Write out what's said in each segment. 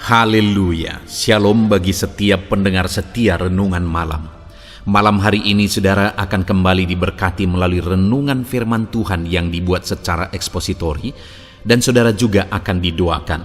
Haleluya, shalom bagi setiap pendengar setia Renungan Malam. Malam hari ini saudara akan kembali diberkati melalui renungan firman Tuhan yang dibuat secara ekspositori, dan saudara juga akan didoakan.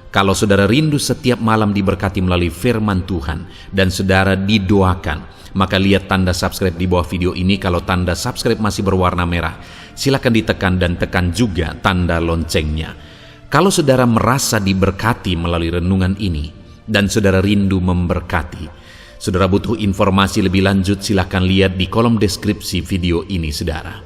Kalau saudara rindu setiap malam diberkati melalui firman Tuhan dan saudara didoakan, maka lihat tanda subscribe di bawah video ini. Kalau tanda subscribe masih berwarna merah, silakan ditekan dan tekan juga tanda loncengnya. Kalau saudara merasa diberkati melalui renungan ini dan saudara rindu memberkati, saudara butuh informasi lebih lanjut, silakan lihat di kolom deskripsi video ini saudara.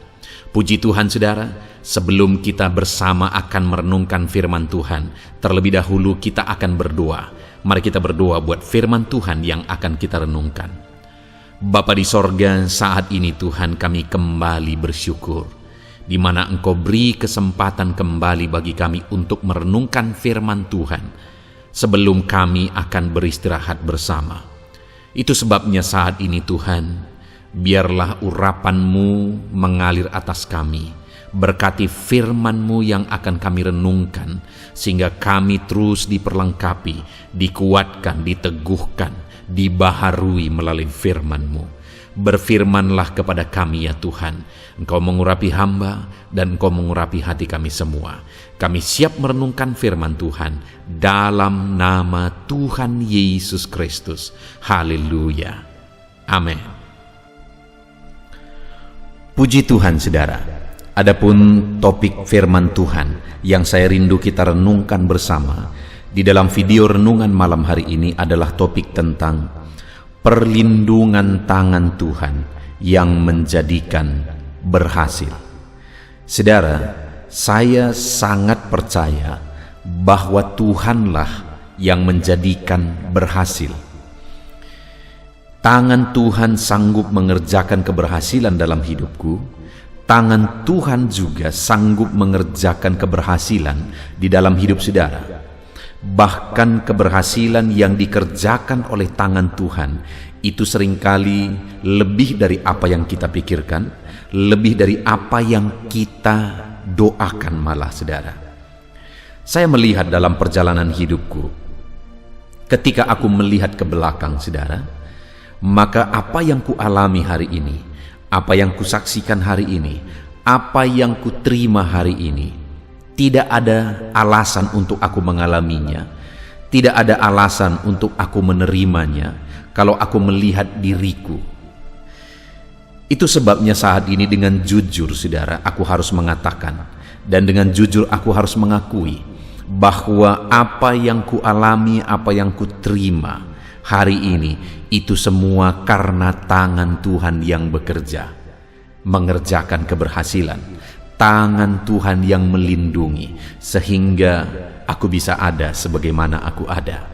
Puji Tuhan saudara, sebelum kita bersama akan merenungkan firman Tuhan, terlebih dahulu kita akan berdoa. Mari kita berdoa buat firman Tuhan yang akan kita renungkan. Bapa di sorga, saat ini Tuhan kami kembali bersyukur, di mana Engkau beri kesempatan kembali bagi kami untuk merenungkan firman Tuhan sebelum kami akan beristirahat bersama. Itu sebabnya saat ini Tuhan, biarlah urapan-Mu mengalir atas kami. Berkati firman-Mu yang akan kami renungkan, sehingga kami terus diperlengkapi, dikuatkan, diteguhkan, dibaharui melalui firman-Mu. Berfirmanlah kepada kami ya Tuhan. Engkau mengurapi hamba dan Engkau mengurapi hati kami semua. Kami siap merenungkan firman Tuhan dalam nama Tuhan Yesus Kristus. Haleluya. Amin. Puji Tuhan saudara. Adapun topik firman Tuhan yang saya rindu kita renungkan bersama di dalam video renungan malam hari ini adalah topik tentang perlindungan tangan Tuhan yang menjadikan berhasil. Saudara, saya sangat percaya bahwa Tuhanlah yang menjadikan berhasil. Tangan Tuhan sanggup mengerjakan keberhasilan dalam hidupku. Tangan Tuhan juga sanggup mengerjakan keberhasilan di dalam hidup saudara. Bahkan keberhasilan yang dikerjakan oleh tangan Tuhan itu seringkali lebih dari apa yang kita pikirkan, lebih dari apa yang kita doakan malah saudara. Saya melihat dalam perjalanan hidupku, ketika aku melihat ke belakang saudara, maka apa yang kualami hari ini, apa yang kusaksikan hari ini, apa yang kuterima hari ini, tidak ada alasan untuk aku mengalaminya. Tidak ada alasan untuk aku menerimanya kalau aku melihat diriku. Itu sebabnya saat ini dengan jujur saudara, aku harus mengatakan, dan dengan jujur aku harus mengakui bahwa apa yang kualami, apa yang kuterima hari ini, itu semua karena tangan Tuhan yang bekerja, mengerjakan keberhasilan. Tangan Tuhan yang melindungi sehingga aku bisa ada sebagaimana aku ada.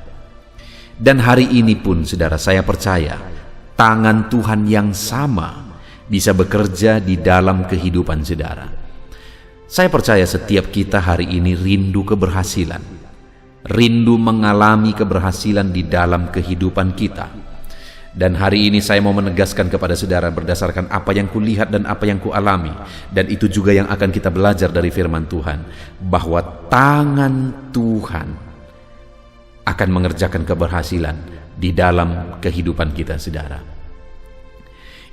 Dan hari ini pun saudara, saya percaya tangan Tuhan yang sama bisa bekerja di dalam kehidupan saudara. Saya percaya setiap kita hari ini rindu keberhasilan, rindu mengalami keberhasilan di dalam kehidupan kita. Dan hari ini saya mau menegaskan kepada saudara berdasarkan apa yang kulihat dan apa yang kualami, dan itu juga yang akan kita belajar dari firman Tuhan, bahwa tangan Tuhan akan mengerjakan keberhasilan di dalam kehidupan kita saudara.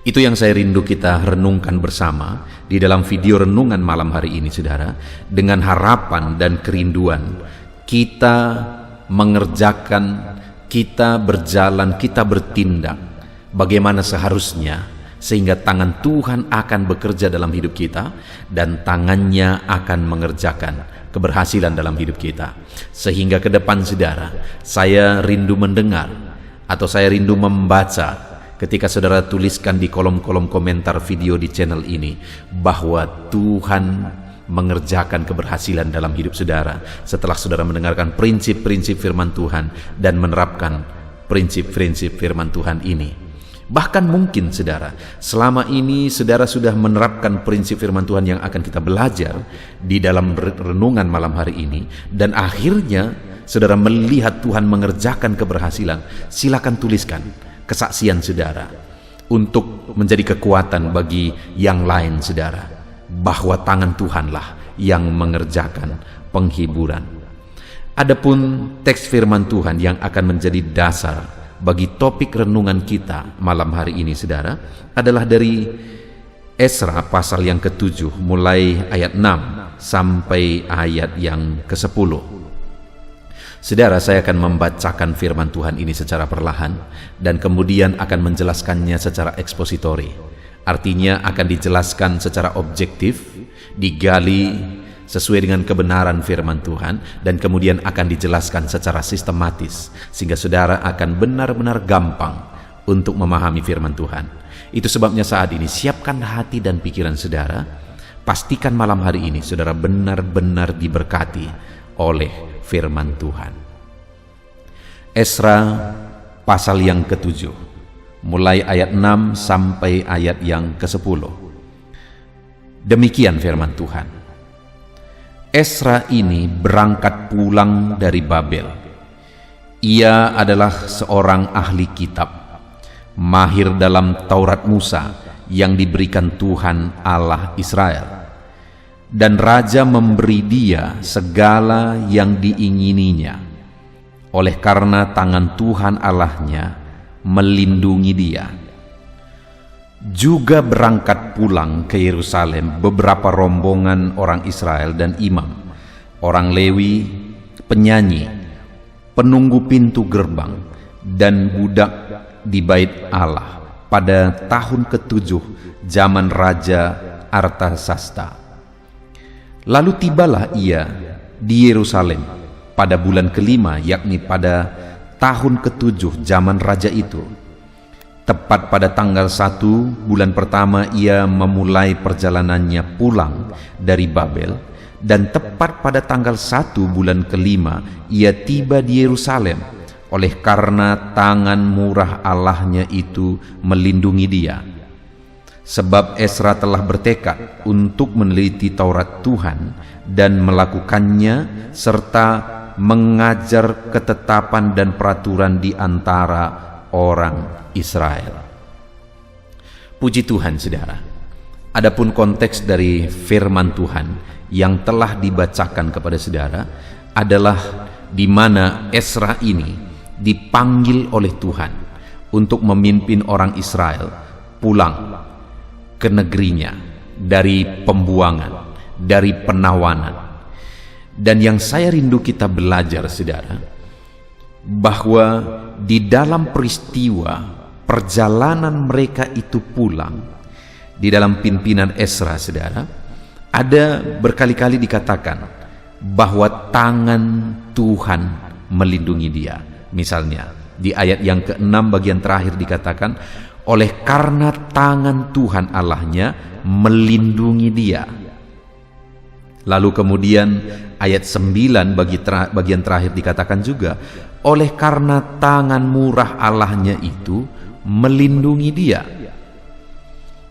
Itu yang saya rindu kita renungkan bersama di dalam video renungan malam hari ini saudara, dengan harapan dan kerinduan kita mengerjakan, kita berjalan, kita bertindak bagaimana seharusnya, sehingga tangan Tuhan akan bekerja dalam hidup kita dan tangannya akan mengerjakan keberhasilan dalam hidup kita. Sehingga ke depan saudara, saya rindu mendengar atau saya rindu membaca ketika saudara tuliskan di kolom-kolom komentar video di channel ini bahwa Tuhan mengerjakan keberhasilan dalam hidup saudara setelah saudara mendengarkan prinsip-prinsip firman Tuhan dan menerapkan prinsip-prinsip firman Tuhan ini. Bahkan mungkin saudara, selama ini saudara sudah menerapkan prinsip firman Tuhan yang akan kita belajar di dalam renungan malam hari ini, dan akhirnya saudara melihat Tuhan mengerjakan keberhasilan. Silakan tuliskan kesaksian saudara untuk menjadi kekuatan bagi yang lain saudara, bahwa tangan Tuhanlah yang mengerjakan penghiburan. Adapun teks firman Tuhan yang akan menjadi dasar bagi topik renungan kita malam hari ini, saudara, adalah dari Esra pasal yang ke-7 mulai ayat 6 sampai ayat yang ke-10. Saudara, saya akan membacakan firman Tuhan ini secara perlahan dan kemudian akan menjelaskannya secara ekspositori. Artinya akan dijelaskan secara objektif, digali sesuai dengan kebenaran firman Tuhan, dan kemudian akan dijelaskan secara sistematis sehingga saudara akan benar-benar gampang untuk memahami firman Tuhan. Itu sebabnya saat ini siapkan hati dan pikiran saudara. Pastikan malam hari ini saudara benar-benar diberkati oleh firman Tuhan. Esra pasal yang ke-7 mulai ayat 6 sampai ayat yang ke-10. Demikian firman Tuhan. Esra ini berangkat pulang dari Babel. Ia adalah seorang ahli kitab, mahir dalam Taurat Musa yang diberikan Tuhan Allah Israel. Dan raja memberi dia segala yang diingininya, oleh karena tangan Tuhan Allahnya melindungi dia. Juga berangkat pulang ke Yerusalem beberapa rombongan orang Israel dan imam, orang Lewi, penyanyi, penunggu pintu gerbang, dan budak di bait Allah pada tahun ke-7 zaman Raja Artasasta. Lalu tibalah ia di Yerusalem pada bulan ke-5, yakni pada tahun ke-7 zaman raja itu. Tepat pada tanggal 1 bulan pertama ia memulai perjalanannya pulang dari Babel, dan tepat pada tanggal 1 bulan ke-5 ia tiba di Yerusalem, oleh karena tangan murah Allahnya itu melindungi dia. Sebab Esra telah bertekad untuk meneliti Taurat Tuhan dan melakukannya, serta mengajar ketetapan dan peraturan di antara orang Israel. Puji Tuhan, saudara. Adapun konteks dari firman Tuhan yang telah dibacakan kepada saudara adalah di mana Esra ini dipanggil oleh Tuhan untuk memimpin orang Israel pulang ke negerinya dari pembuangan, dari penawanan. Dan yang saya rindu kita belajar, saudara, bahwa di dalam peristiwa perjalanan mereka itu pulang, di dalam pimpinan Esra, saudara, ada berkali-kali dikatakan bahwa tangan Tuhan melindungi dia. Misalnya di ayat yang ke-6 bagian terakhir dikatakan, oleh karena tangan Tuhan Allahnya melindungi dia. Lalu kemudian ayat 9 bagian terakhir dikatakan juga, oleh karena tangan murah Allahnya itu melindungi dia.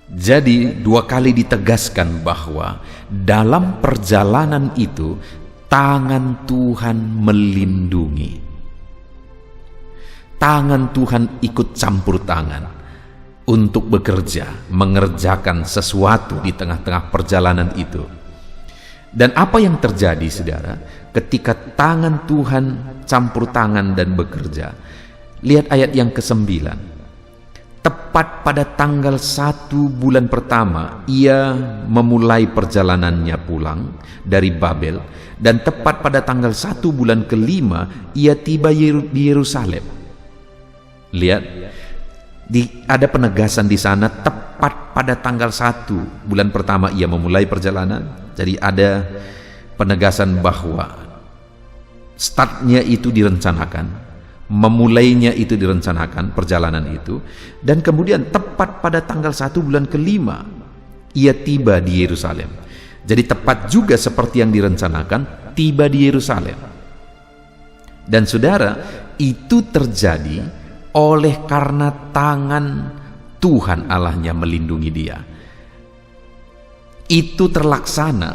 Jadi dua kali ditegaskan bahwa dalam perjalanan itu tangan Tuhan melindungi. Tangan Tuhan ikut campur tangan untuk bekerja, mengerjakan sesuatu di tengah-tengah perjalanan itu. Dan apa yang terjadi, saudara, ketika tangan Tuhan campur tangan dan bekerja? Lihat ayat yang ke-9. Tepat pada tanggal 1 bulan pertama ia memulai perjalanannya pulang dari Babel, dan tepat pada tanggal 1 bulan ke-5 ia tiba di Yerusalem. Lihat, ada penegasan di sana, tepat pada tanggal 1 bulan pertama ia memulai perjalanan. Jadi ada penegasan bahwa startnya itu direncanakan, memulainya itu direncanakan, perjalanan itu, dan kemudian tepat pada tanggal 1 bulan ke-5 ia tiba di Yerusalem. Jadi tepat juga seperti yang direncanakan, tiba di Yerusalem. Dan saudara, itu terjadi oleh karena tangan Tuhan Allahnya melindungi dia. Itu terlaksana.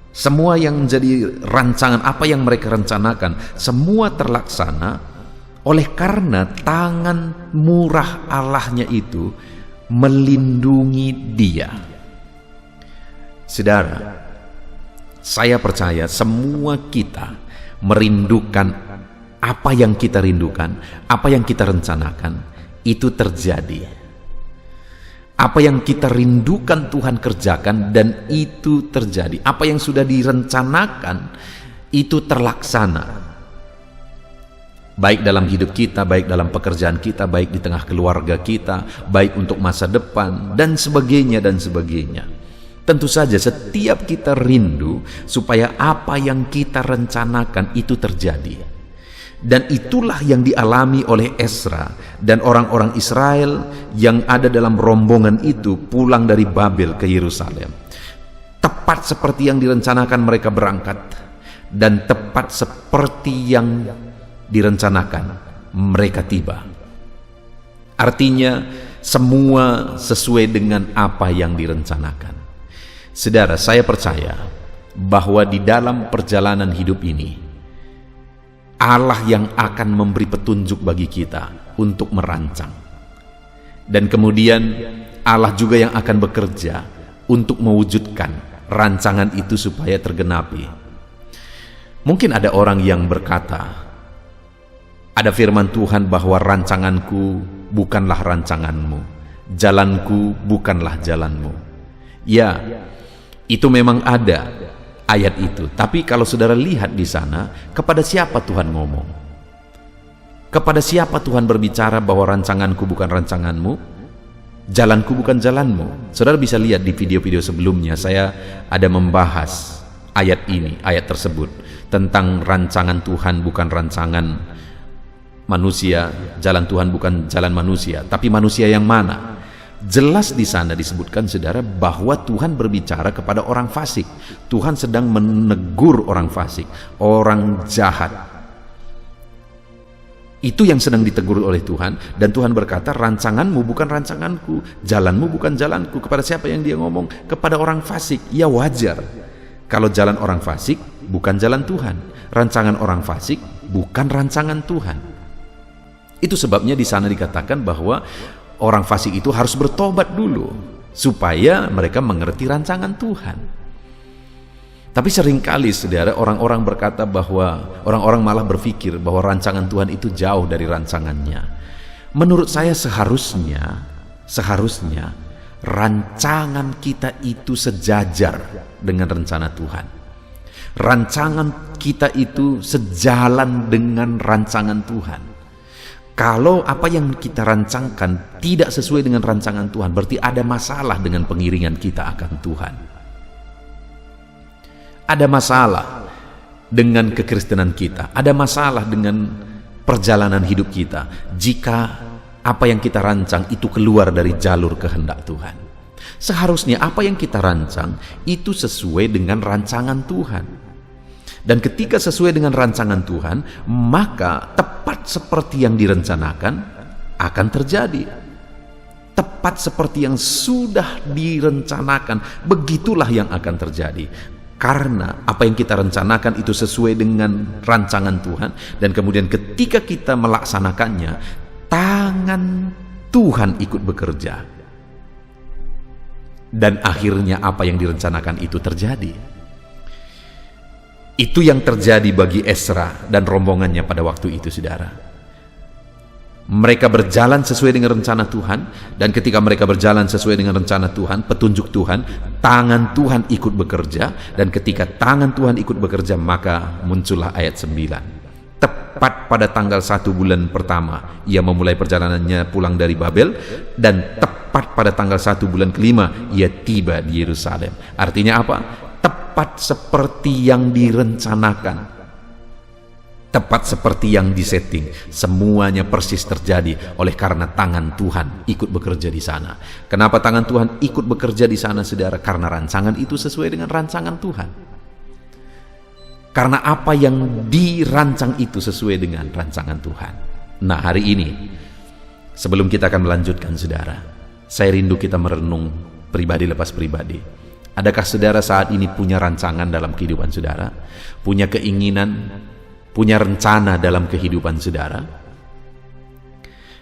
Semua yang menjadi rancangan, apa yang mereka rencanakan, semua terlaksana oleh karena tangan murah Allahnya itu melindungi dia. Saudara, saya percaya semua kita merindukan apa yang kita rindukan, apa yang kita rencanakan, itu terjadi. Apa yang kita rindukan Tuhan kerjakan dan itu terjadi. Apa yang sudah direncanakan itu terlaksana. Baik dalam hidup kita, baik dalam pekerjaan kita, baik di tengah keluarga kita, baik untuk masa depan, dan sebagainya, dan sebagainya. Tentu saja setiap kita rindu supaya apa yang kita rencanakan itu terjadi. Dan itulah yang dialami oleh Ezra dan orang-orang Israel yang ada dalam rombongan itu pulang dari Babel ke Yerusalem. Tepat seperti yang direncanakan mereka berangkat, dan tepat seperti yang direncanakan mereka tiba. Artinya semua sesuai dengan apa yang direncanakan. Saudara, saya percaya bahwa di dalam perjalanan hidup ini Allah yang akan memberi petunjuk bagi kita untuk merancang. Dan kemudian Allah juga yang akan bekerja untuk mewujudkan rancangan itu supaya tergenapi. Mungkin ada orang yang berkata, ada firman Tuhan bahwa rancanganku bukanlah rancanganmu, jalanku bukanlah jalanmu. Ya, itu memang ada ayat itu. Tapi kalau saudara lihat di sana, kepada siapa Tuhan ngomong? Kepada siapa Tuhan berbicara bahwa rancanganku bukan rancanganmu, jalanku bukan jalanmu? Saudara bisa lihat di video-video sebelumnya, saya ada membahas ayat ini, ayat tersebut, tentang rancangan Tuhan bukan rancangan manusia, jalan Tuhan bukan jalan manusia, tapi manusia yang mana? Jelas di sana disebutkan, saudara, bahwa Tuhan berbicara kepada orang fasik. Tuhan sedang menegur orang fasik, orang jahat. Itu yang sedang ditegur oleh Tuhan, dan Tuhan berkata, rancanganmu bukan rancanganku, jalanmu bukan jalanku. Kepada siapa yang dia ngomong? Kepada orang fasik. Ya wajar kalau jalan orang fasik bukan jalan Tuhan, rancangan orang fasik bukan rancangan Tuhan. Itu sebabnya di sana dikatakan bahwa orang fasik itu harus bertobat dulu supaya mereka mengerti rancangan Tuhan. Tapi seringkali, saudara, orang-orang berkata bahwa orang-orang malah berpikir bahwa rancangan Tuhan itu jauh dari rancangannya. Menurut saya seharusnya rancangan kita itu sejajar dengan rencana Tuhan. Rancangan kita itu sejalan dengan rancangan Tuhan. Kalau apa yang kita rancangkan tidak sesuai dengan rancangan Tuhan, berarti ada masalah dengan pengiringan kita akan Tuhan. Ada masalah dengan kekristenan kita, ada masalah dengan perjalanan hidup kita jika apa yang kita rancang itu keluar dari jalur kehendak Tuhan. Seharusnya apa yang kita rancang itu sesuai dengan rancangan Tuhan. Dan ketika sesuai dengan rancangan Tuhan, maka tepat seperti yang direncanakan akan terjadi. Tepat seperti yang sudah direncanakan, begitulah yang akan terjadi. Karena apa yang kita rencanakan itu sesuai dengan rancangan Tuhan, dan kemudian ketika kita melaksanakannya, tangan Tuhan ikut bekerja. Dan akhirnya apa yang direncanakan itu terjadi. Itu yang terjadi bagi Ezra dan rombongannya pada waktu itu, saudara. Mereka berjalan sesuai dengan rencana Tuhan, dan ketika mereka berjalan sesuai dengan rencana Tuhan, petunjuk Tuhan, tangan Tuhan ikut bekerja, dan ketika tangan Tuhan ikut bekerja, maka muncullah ayat 9. Tepat pada tanggal 1 bulan pertama, ia memulai perjalanannya pulang dari Babel, dan tepat pada tanggal 1 bulan kelima, ia tiba di Yerusalem. Artinya apa? Tepat seperti yang direncanakan, tepat seperti yang disetting, semuanya persis terjadi oleh karena tangan Tuhan ikut bekerja di sana. Kenapa tangan Tuhan ikut bekerja di sana, saudara? Karena rancangan itu sesuai dengan rancangan Tuhan. Karena apa yang dirancang itu sesuai dengan rancangan Tuhan. Nah, hari ini sebelum kita akan melanjutkan, saudara, saya rindu kita merenung pribadi lepas pribadi. Adakah saudara saat ini punya rancangan dalam kehidupan saudara? Punya keinginan, punya rencana dalam kehidupan saudara?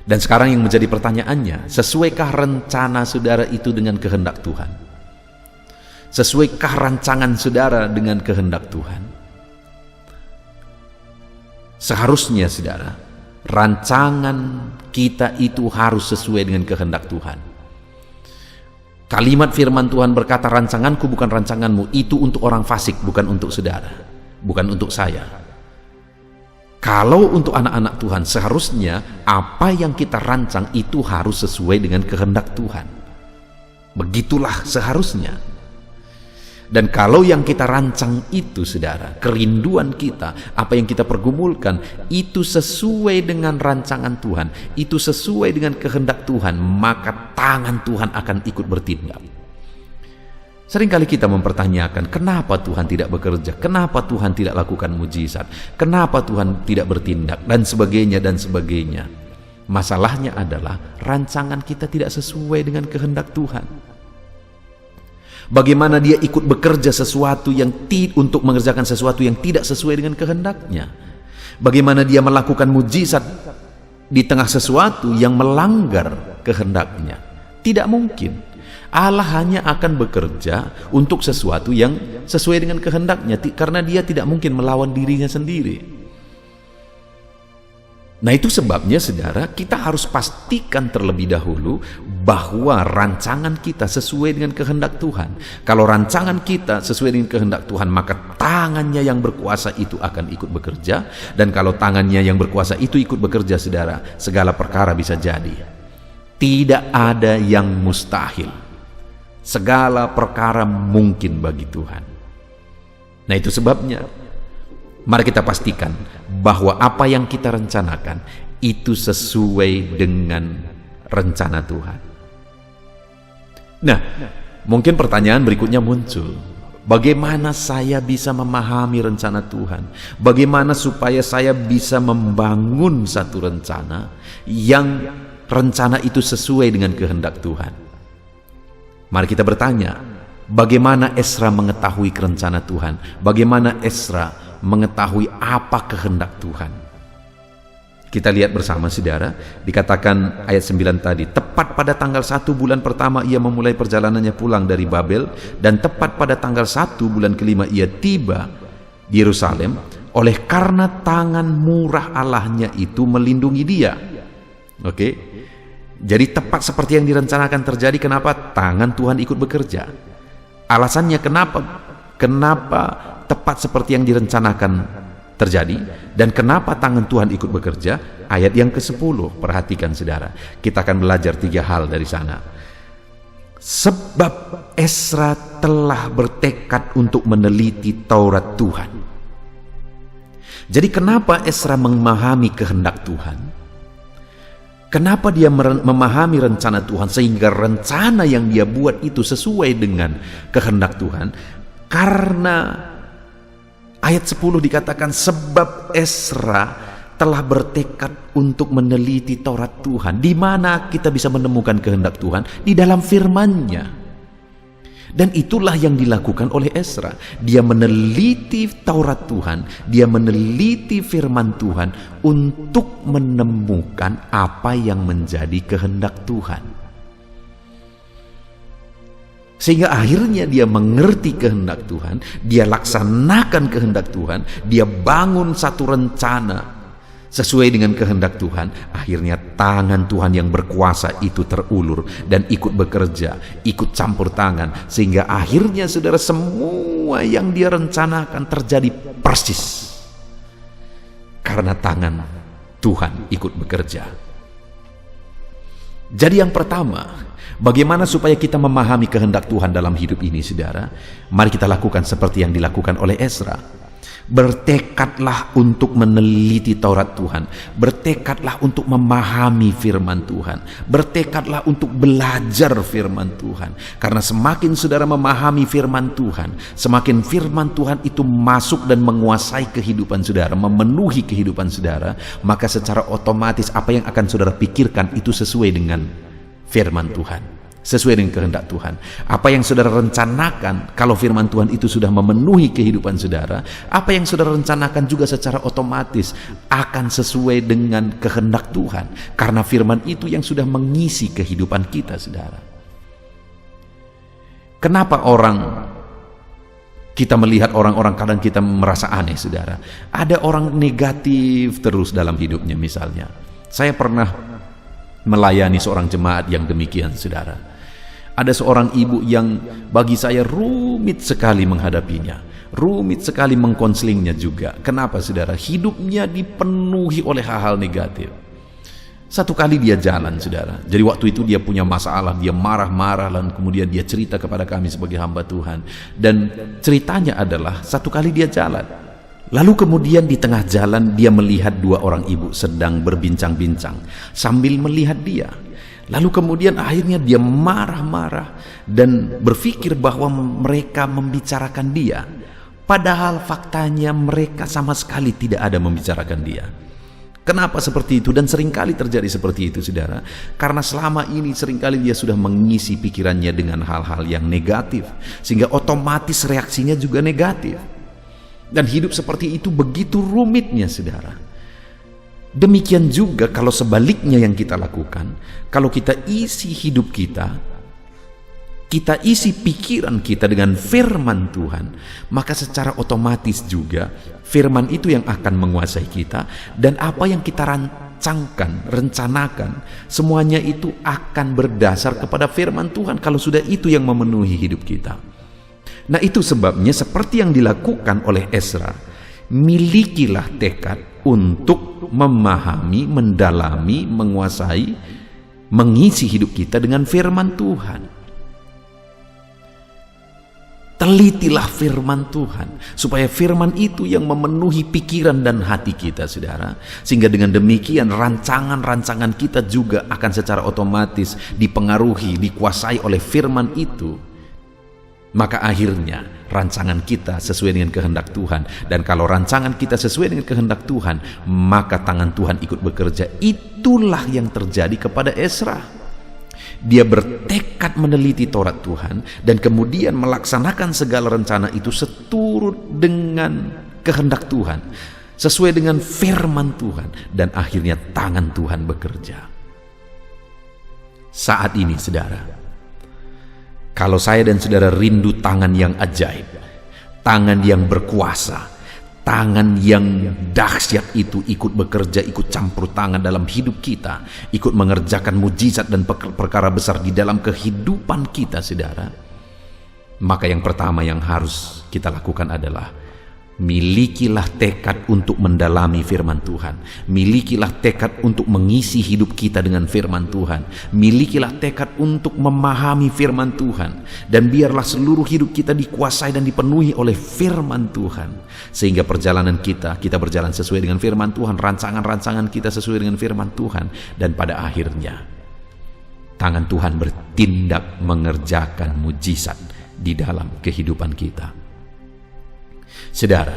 Dan sekarang yang menjadi pertanyaannya, sesuaikah rencana saudara itu dengan kehendak Tuhan? Sesuaikah rancangan saudara dengan kehendak Tuhan? Seharusnya saudara, rancangan kita itu harus sesuai dengan kehendak Tuhan. Kalimat firman Tuhan berkata, rancanganku bukan rancanganmu. Itu untuk orang fasik, bukan untuk saudara, bukan untuk saya. Kalau untuk anak-anak Tuhan, seharusnya apa yang kita rancang itu harus sesuai dengan kehendak Tuhan. Begitulah seharusnya. Dan kalau yang kita rancang itu, saudara, kerinduan kita, apa yang kita pergumulkan, itu sesuai dengan rancangan Tuhan, itu sesuai dengan kehendak Tuhan, maka tangan Tuhan akan ikut bertindak. Seringkali kita mempertanyakan, kenapa Tuhan tidak bekerja, kenapa Tuhan tidak lakukan mujizat, kenapa Tuhan tidak bertindak, dan sebagainya, dan sebagainya. Masalahnya adalah rancangan kita tidak sesuai dengan kehendak Tuhan. Bagaimana dia ikut bekerja sesuatu yang untuk mengerjakan sesuatu yang tidak sesuai dengan kehendaknya? Bagaimana dia melakukan mujizat di tengah sesuatu yang melanggar kehendaknya? Tidak mungkin. Allah hanya akan bekerja untuk sesuatu yang sesuai dengan kehendaknya, karena dia tidak mungkin melawan dirinya sendiri. Nah, itu sebabnya saudara, kita harus pastikan terlebih dahulu bahwa rancangan kita sesuai dengan kehendak Tuhan. Kalau rancangan kita sesuai dengan kehendak Tuhan, maka tangannya yang berkuasa itu akan ikut bekerja. Dan kalau tangannya yang berkuasa itu ikut bekerja, saudara, segala perkara bisa jadi. Tidak ada yang mustahil. Segala perkara mungkin bagi Tuhan. Nah, itu sebabnya mari kita pastikan bahwa apa yang kita rencanakan itu sesuai dengan rencana Tuhan. Nah, mungkin pertanyaan berikutnya muncul. Bagaimana saya bisa memahami rencana Tuhan? Bagaimana supaya saya bisa membangun satu rencana yang rencana itu sesuai dengan kehendak Tuhan? Mari kita bertanya, bagaimana Ezra mengetahui rencana Tuhan? Bagaimana Ezra mengetahui apa kehendak Tuhan? Kita lihat bersama saudara, dikatakan ayat 9 tadi, tepat pada tanggal 1 bulan pertama ia memulai perjalanannya pulang dari Babel, dan tepat pada tanggal 1 bulan kelima ia tiba di Yerusalem, oleh karena tangan murah Allahnya itu melindungi dia. Oke, jadi tepat seperti yang direncanakan terjadi. Kenapa? Tangan Tuhan ikut bekerja. Alasannya kenapa tepat seperti yang direncanakan terjadi, dan kenapa tangan Tuhan ikut bekerja? Ayat yang ke-10, perhatikan saudara, kita akan belajar 3 hal dari sana. Sebab Ezra telah bertekad untuk meneliti Taurat Tuhan. Jadi kenapa Ezra memahami kehendak Tuhan? Kenapa dia memahami rencana Tuhan, sehingga rencana yang dia buat itu sesuai dengan kehendak Tuhan? Karena ayat 10 dikatakan, sebab Ezra telah bertekad untuk meneliti Taurat Tuhan. Di mana kita bisa menemukan kehendak Tuhan? Di dalam firman-Nya. Dan itulah yang dilakukan oleh Ezra. Dia meneliti Taurat Tuhan, dia meneliti firman Tuhan untuk menemukan apa yang menjadi kehendak Tuhan. Sehingga akhirnya dia mengerti kehendak Tuhan, dia laksanakan kehendak Tuhan, dia bangun satu rencana sesuai dengan kehendak Tuhan. Akhirnya tangan Tuhan yang berkuasa itu terulur dan ikut bekerja, ikut campur tangan, sehingga akhirnya saudara, semua yang dia rencanakan terjadi persis karena tangan Tuhan ikut bekerja. Jadi yang pertama, bagaimana supaya kita memahami kehendak Tuhan dalam hidup ini, saudara? Mari kita lakukan seperti yang dilakukan oleh Ezra. Bertekadlah untuk meneliti Taurat Tuhan. Bertekadlah untuk memahami firman Tuhan. Bertekadlah untuk belajar firman Tuhan. Karena semakin saudara memahami firman Tuhan, semakin firman Tuhan itu masuk dan menguasai kehidupan saudara, memenuhi kehidupan saudara, maka secara otomatis apa yang akan saudara pikirkan itu sesuai dengan firman Tuhan, sesuai dengan kehendak Tuhan. Apa yang saudara rencanakan, kalau firman Tuhan itu sudah memenuhi kehidupan saudara, apa yang saudara rencanakan juga secara otomatis akan sesuai dengan kehendak Tuhan, karena firman itu yang sudah mengisi kehidupan kita, saudara. Kenapa orang Kita melihat orang-orang, kadang kita merasa aneh, saudara. Ada orang negatif terus dalam hidupnya. Misalnya, saya pernah melayani seorang jemaat yang demikian, saudara. Ada seorang ibu yang bagi saya rumit sekali menghadapinya, rumit sekali mengkonselingnya juga. Kenapa, saudara? Hidupnya dipenuhi oleh hal-hal negatif. Satu kali dia jalan, saudara. Jadi waktu itu dia punya masalah, dia marah-marah, dan kemudian dia cerita kepada kami sebagai hamba Tuhan. Dan ceritanya adalah satu kali dia jalan. Lalu kemudian di tengah jalan dia melihat dua orang ibu sedang berbincang-bincang sambil melihat dia. Lalu kemudian akhirnya dia marah-marah dan berpikir bahwa mereka membicarakan dia. Padahal faktanya mereka sama sekali tidak ada membicarakan dia. Kenapa seperti itu? Dan seringkali terjadi seperti itu, saudara. Karena selama ini seringkali dia sudah mengisi pikirannya dengan hal-hal yang negatif, sehingga otomatis reaksinya juga negatif. Dan hidup seperti itu begitu rumitnya, saudara. Demikian juga kalau sebaliknya yang kita lakukan. Kalau kita isi hidup kita isi pikiran kita dengan firman Tuhan, maka secara otomatis juga firman itu yang akan menguasai kita, dan apa yang kita rencanakan, semuanya itu akan berdasar kepada firman Tuhan kalau sudah itu yang memenuhi hidup kita. Nah, itu sebabnya seperti yang dilakukan oleh Ezra, milikilah tekad untuk memahami, mendalami, menguasai, mengisi hidup kita dengan firman Tuhan. Telitilah firman Tuhan, supaya firman itu yang memenuhi pikiran dan hati kita, saudara. Sehingga dengan demikian rancangan-rancangan kita juga akan secara otomatis dipengaruhi, dikuasai oleh firman itu. Maka akhirnya rancangan kita sesuai dengan kehendak Tuhan. Dan kalau rancangan kita sesuai dengan kehendak Tuhan, maka tangan Tuhan ikut bekerja. Itulah yang terjadi kepada Ezra. Dia bertekad meneliti Taurat Tuhan dan kemudian melaksanakan segala rencana itu seturut dengan kehendak Tuhan, sesuai dengan firman Tuhan, dan akhirnya tangan Tuhan bekerja. Saat ini, saudara, kalau saya dan saudara rindu tangan yang ajaib, tangan yang berkuasa, tangan yang dahsyat itu ikut bekerja, ikut campur tangan dalam hidup kita, ikut mengerjakan mujizat dan perkara besar di dalam kehidupan kita, saudara, maka yang pertama yang harus kita lakukan adalah milikilah tekad untuk mendalami firman Tuhan. Milikilah tekad untuk mengisi hidup kita dengan firman Tuhan. Milikilah tekad untuk memahami firman Tuhan. Dan biarlah seluruh hidup kita dikuasai dan dipenuhi oleh firman Tuhan. Sehingga perjalanan kita berjalan sesuai dengan firman Tuhan. Rancangan-rancangan kita sesuai dengan firman Tuhan. Dan pada akhirnya tangan Tuhan bertindak mengerjakan mujizat di dalam kehidupan kita. Saudara,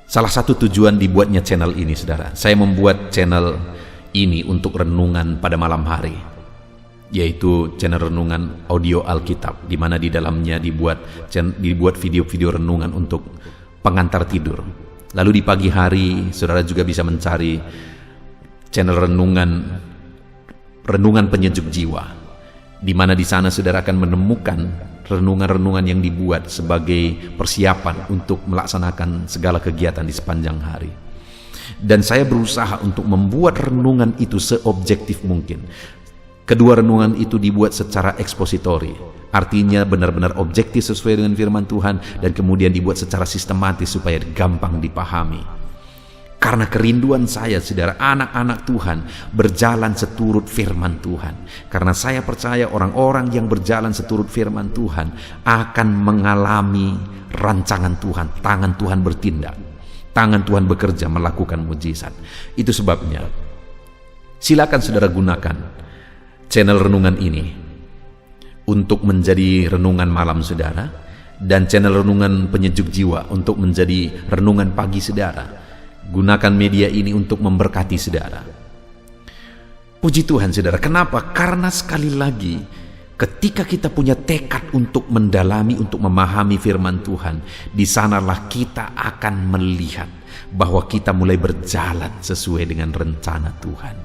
salah satu tujuan dibuatnya channel ini, saudara, saya membuat channel ini untuk renungan pada malam hari, yaitu channel renungan audio Alkitab, di mana di dalamnya dibuat video-video renungan untuk pengantar tidur. Lalu di pagi hari saudara juga bisa mencari channel renungan penyejuk jiwa, di mana di sana saudara akan menemukan renungan-renungan yang dibuat sebagai persiapan untuk melaksanakan segala kegiatan di sepanjang hari. Dan saya berusaha untuk membuat renungan itu seobjektif mungkin. Kedua renungan itu dibuat secara ekspositori, artinya benar-benar objektif sesuai dengan firman Tuhan, dan kemudian dibuat secara sistematis supaya gampang dipahami. Karena kerinduan saya, saudara, anak-anak Tuhan berjalan seturut firman Tuhan. Karena saya percaya orang-orang yang berjalan seturut firman Tuhan akan mengalami rancangan Tuhan. Tangan Tuhan bertindak, tangan Tuhan bekerja melakukan mujizat. Itu sebabnya silakan saudara gunakan channel renungan ini untuk menjadi renungan malam saudara, dan channel renungan penyejuk jiwa untuk menjadi renungan pagi saudara. Gunakan media ini untuk memberkati saudara. Puji Tuhan, saudara. Kenapa? Karena sekali lagi, ketika kita punya tekad untuk mendalami, untuk memahami firman Tuhan, di sanalah kita akan melihat bahwa kita mulai berjalan sesuai dengan rencana Tuhan.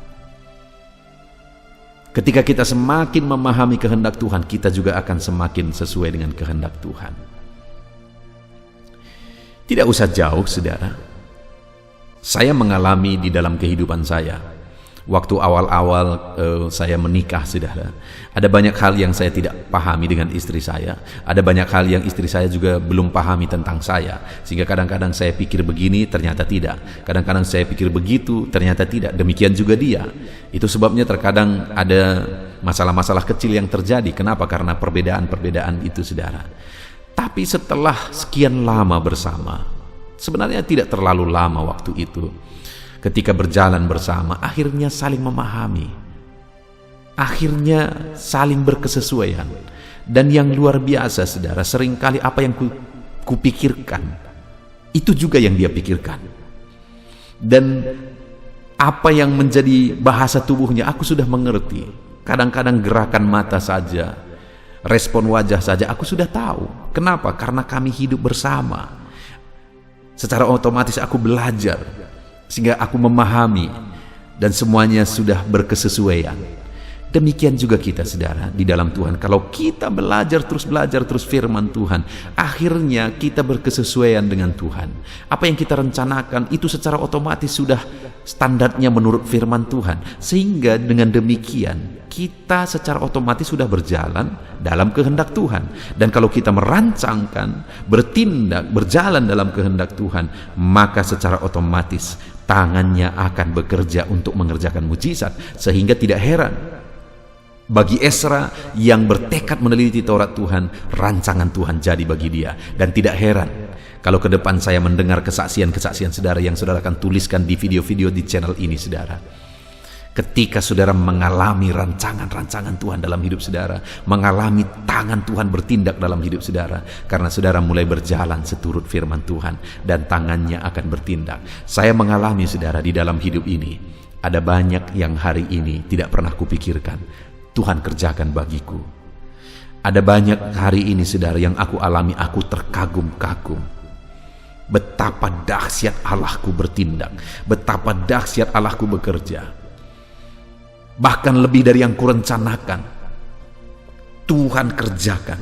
Ketika kita semakin memahami kehendak Tuhan, kita juga akan semakin sesuai dengan kehendak Tuhan. Tidak usah jauh, saudara. Saya mengalami di dalam kehidupan saya, waktu awal-awal saya menikah, saudara, ada banyak hal yang saya tidak pahami dengan istri saya. Ada banyak hal yang istri saya juga belum pahami tentang saya. Sehingga kadang-kadang saya pikir begini, ternyata tidak. Kadang-kadang saya pikir begitu, ternyata tidak. Demikian juga dia. Itu sebabnya terkadang ada masalah-masalah kecil yang terjadi. Kenapa? Karena perbedaan-perbedaan itu, saudara. Tapi setelah sekian lama bersama, sebenarnya tidak terlalu lama waktu itu, ketika berjalan bersama, akhirnya saling memahami, akhirnya saling berkesesuaian. Dan yang luar biasa, saudara, seringkali apa yang kupikirkan, itu juga yang dia pikirkan. Dan apa yang menjadi bahasa tubuhnya, aku sudah mengerti. Kadang-kadang gerakan mata saja, respon wajah saja, aku sudah tahu. Kenapa? Karena kami hidup bersama. Secara otomatis aku belajar, sehingga aku memahami, dan semuanya sudah berkesesuaian. Demikian juga kita, saudara, di dalam Tuhan. Kalau kita belajar terus firman Tuhan, akhirnya kita berkesesuaian dengan Tuhan. Apa yang kita rencanakan itu secara otomatis sudah standarnya menurut firman Tuhan. Sehingga dengan demikian kita secara otomatis sudah berjalan dalam kehendak Tuhan. Dan kalau kita merancangkan, bertindak, berjalan dalam kehendak Tuhan, maka secara otomatis tangannya akan bekerja untuk mengerjakan mujizat. Sehingga tidak heran bagi Ezra yang bertekad meneliti Taurat Tuhan, rancangan Tuhan jadi bagi dia. Dan tidak heran kalau ke depan saya mendengar kesaksian-kesaksian saudara yang saudara akan tuliskan di video-video di channel ini, saudara. Ketika saudara mengalami rancangan-rancangan Tuhan dalam hidup saudara, mengalami tangan Tuhan bertindak dalam hidup saudara, karena saudara mulai berjalan seturut firman Tuhan, dan tangannya akan bertindak. Saya mengalami, saudara, di dalam hidup ini ada banyak yang hari ini tidak pernah kupikirkan Tuhan kerjakan bagiku. Ada banyak hari ini, saudara, yang aku alami, aku terkagum-kagum. Betapa dahsyat Allahku bertindak, betapa dahsyat Allahku bekerja. Bahkan lebih dari yang kurencanakan, Tuhan kerjakan.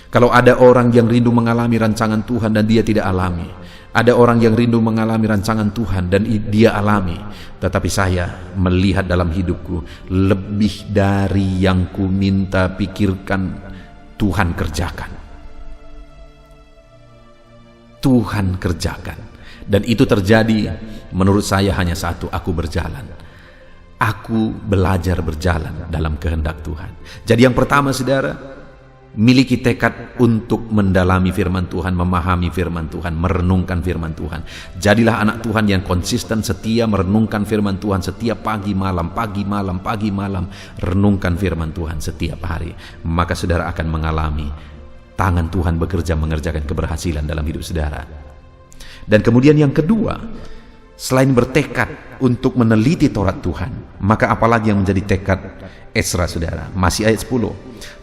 Kalau ada orang yang rindu mengalami rancangan Tuhan dan dia tidak alami, ada orang yang rindu mengalami rancangan Tuhan dan dia alami, tetapi saya melihat dalam hidupku lebih dari yang ku minta pikirkan, Tuhan kerjakan. Tuhan kerjakan. Dan itu terjadi menurut saya hanya satu, aku berjalan. Aku belajar berjalan dalam kehendak Tuhan. Jadi yang pertama, saudara, miliki tekad untuk mendalami firman Tuhan, memahami firman Tuhan, merenungkan firman Tuhan. Jadilah anak Tuhan yang konsisten, setia merenungkan firman Tuhan setiap pagi malam, pagi malam, pagi malam. Renungkan firman Tuhan setiap hari. Maka saudara akan mengalami tangan Tuhan bekerja mengerjakan keberhasilan dalam hidup saudara. Dan kemudian yang kedua, selain bertekad untuk meneliti Taurat Tuhan, maka apalagi yang menjadi tekad Ezra, saudara? Masih ayat 10.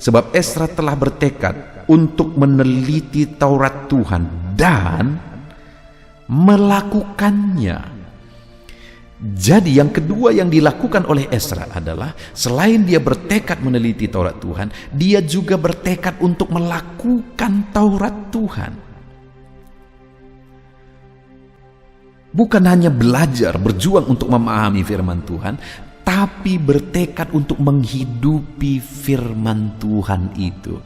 Sebab Ezra telah bertekad untuk meneliti Taurat Tuhan dan melakukannya. Jadi yang kedua yang dilakukan oleh Ezra adalah selain dia bertekad meneliti Taurat Tuhan, dia juga bertekad untuk melakukan Taurat Tuhan. Bukan hanya belajar, berjuang untuk memahami firman Tuhan, tapi bertekad untuk menghidupi firman Tuhan itu.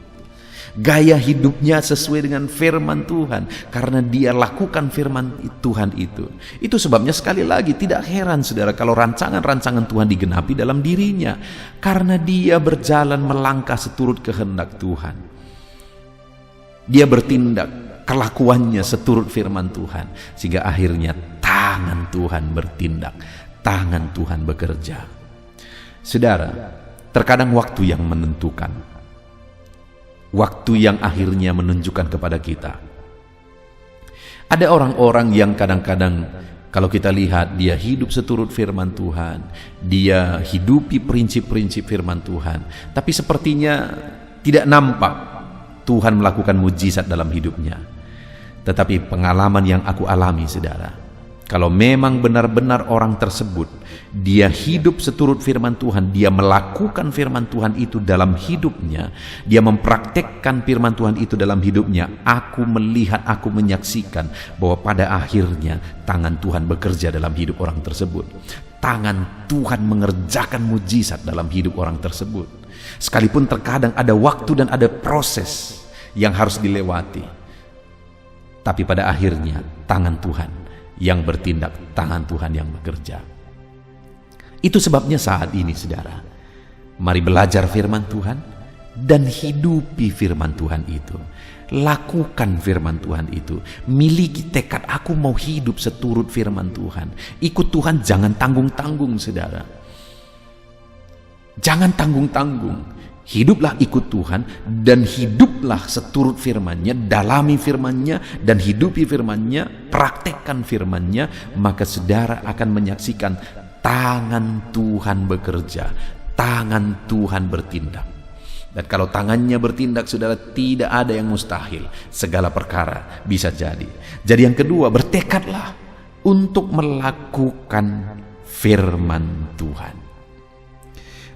Gaya hidupnya sesuai dengan firman Tuhan, karena dia lakukan firman Tuhan itu. Itu sebabnya sekali lagi tidak heran, saudara, kalau rancangan-rancangan Tuhan digenapi dalam dirinya, karena dia berjalan melangkah seturut kehendak Tuhan. Dia bertindak, kelakuannya seturut firman Tuhan, sehingga akhirnya tangan Tuhan bertindak, tangan Tuhan bekerja. Saudara, terkadang waktu yang menentukan, waktu yang akhirnya menunjukkan kepada kita. Ada orang-orang yang kadang-kadang kalau kita lihat dia hidup seturut firman Tuhan, dia hidupi prinsip-prinsip firman Tuhan, tapi sepertinya tidak nampak Tuhan melakukan mujizat dalam hidupnya. Tetapi pengalaman yang aku alami, saudara, Kalau memang benar-benar orang tersebut dia hidup seturut firman Tuhan, dia melakukan firman Tuhan itu dalam hidupnya, dia mempraktekkan firman Tuhan itu dalam hidupnya, aku melihat, aku menyaksikan bahwa pada akhirnya tangan Tuhan bekerja dalam hidup orang tersebut. Tangan Tuhan mengerjakan mujizat dalam hidup orang tersebut. Sekalipun terkadang ada waktu dan ada proses yang harus dilewati, tapi pada akhirnya tangan Tuhan yang bertindak, tangan Tuhan yang bekerja. Itu sebabnya saat ini saudara, mari belajar firman Tuhan dan hidupi firman Tuhan itu. Lakukan firman Tuhan itu. Miliki tekad, aku mau hidup seturut firman Tuhan. Ikut Tuhan, jangan tanggung-tanggung saudara. Jangan tanggung-tanggung. Hiduplah ikut Tuhan dan hiduplah seturut firman-Nya, dalami firman-Nya dan hidupi firman-Nya, praktekkan firman-Nya, maka saudara akan menyaksikan tangan Tuhan bekerja, tangan Tuhan bertindak. Dan kalau tangannya bertindak, saudara, tidak ada yang mustahil, segala perkara bisa jadi. Jadi yang kedua, bertekadlah untuk melakukan firman Tuhan.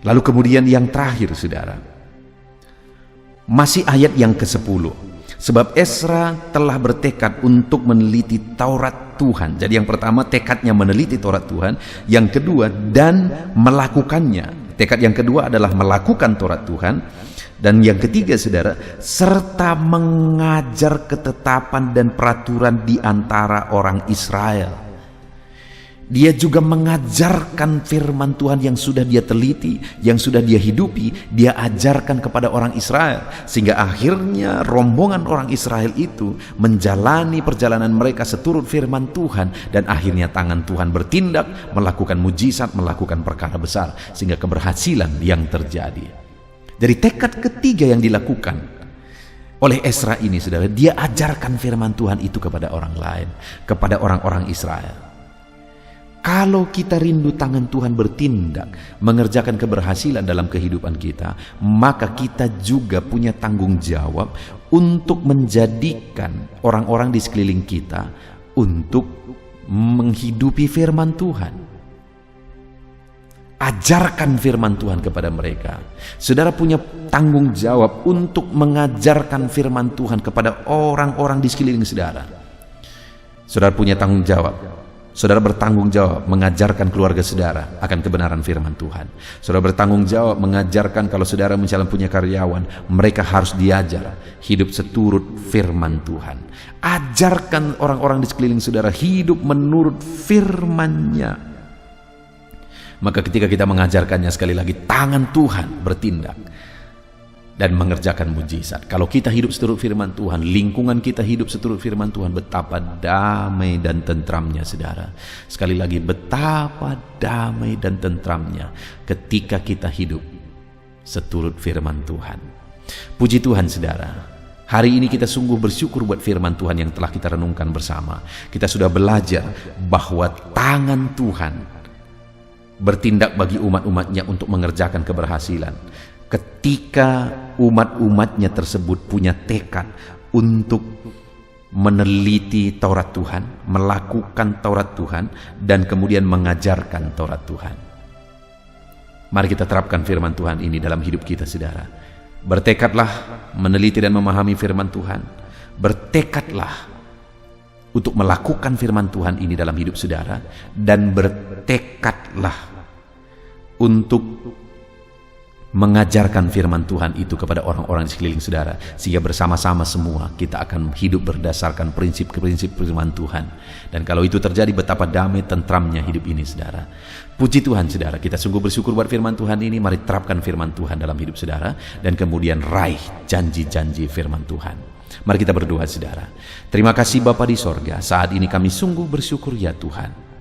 Lalu kemudian yang terakhir saudara, masih ayat yang ke-10. Sebab Ezra telah bertekad untuk meneliti Taurat Tuhan. Jadi yang pertama tekadnya meneliti Taurat Tuhan. Yang kedua dan melakukannya. Tekad yang kedua adalah melakukan Taurat Tuhan. Dan yang ketiga saudara, serta mengajar ketetapan dan peraturan di antara orang Israel. Dia juga mengajarkan firman Tuhan yang sudah dia teliti, yang sudah dia hidupi, dia ajarkan kepada orang Israel. Sehingga akhirnya rombongan orang Israel itu menjalani perjalanan mereka seturut firman Tuhan. Dan akhirnya tangan Tuhan bertindak, melakukan mujizat, melakukan perkara besar. Sehingga keberhasilan yang terjadi. Dari tekad ketiga yang dilakukan oleh Ezra ini saudara, dia ajarkan firman Tuhan itu kepada orang lain, kepada orang-orang Israel. Kalau kita rindu tangan Tuhan bertindak, mengerjakan keberhasilan dalam kehidupan kita, maka kita juga punya tanggung jawab untuk menjadikan orang-orang di sekeliling kita untuk menghidupi firman Tuhan. Ajarkan firman Tuhan kepada mereka. Saudara punya tanggung jawab untuk mengajarkan firman Tuhan kepada orang-orang di sekeliling saudara. Saudara punya tanggung jawab. Saudara bertanggung jawab mengajarkan keluarga saudara akan kebenaran firman Tuhan. Saudara bertanggung jawab mengajarkan kalau saudara misalnya punya karyawan, mereka harus diajar hidup seturut firman Tuhan. Ajarkan orang-orang di sekeliling saudara hidup menurut firman-Nya. Maka ketika kita mengajarkannya, sekali lagi tangan Tuhan bertindak dan mengerjakan mujizat. Kalau kita hidup seturut firman Tuhan, lingkungan kita hidup seturut firman Tuhan, betapa damai dan tentramnya saudara. Sekali lagi, betapa damai dan tentramnya ketika kita hidup seturut firman Tuhan. Puji Tuhan saudara, hari ini kita sungguh bersyukur buat firman Tuhan yang telah kita renungkan bersama. Kita sudah belajar bahwa tangan Tuhan bertindak bagi umat-umatnya untuk mengerjakan keberhasilan. Ketika umat-umatnya tersebut punya tekad untuk meneliti Taurat Tuhan, melakukan Taurat Tuhan, dan kemudian mengajarkan Taurat Tuhan. Mari kita terapkan firman Tuhan ini dalam hidup kita saudara. Bertekadlah meneliti dan memahami firman Tuhan. Bertekadlah untuk melakukan firman Tuhan ini dalam hidup saudara. Dan bertekadlah untuk mengajarkan firman Tuhan itu kepada orang-orang di sekeliling saudara, sehingga bersama-sama semua kita akan hidup berdasarkan prinsip-prinsip firman Tuhan. Dan kalau itu terjadi, betapa damai tentramnya hidup ini saudara. Puji Tuhan saudara, kita sungguh bersyukur buat firman Tuhan ini. Mari terapkan firman Tuhan dalam hidup saudara, dan kemudian raih janji-janji firman Tuhan. Mari kita berdoa saudara. Terima kasih Bapa di sorga, saat ini kami sungguh bersyukur ya Tuhan.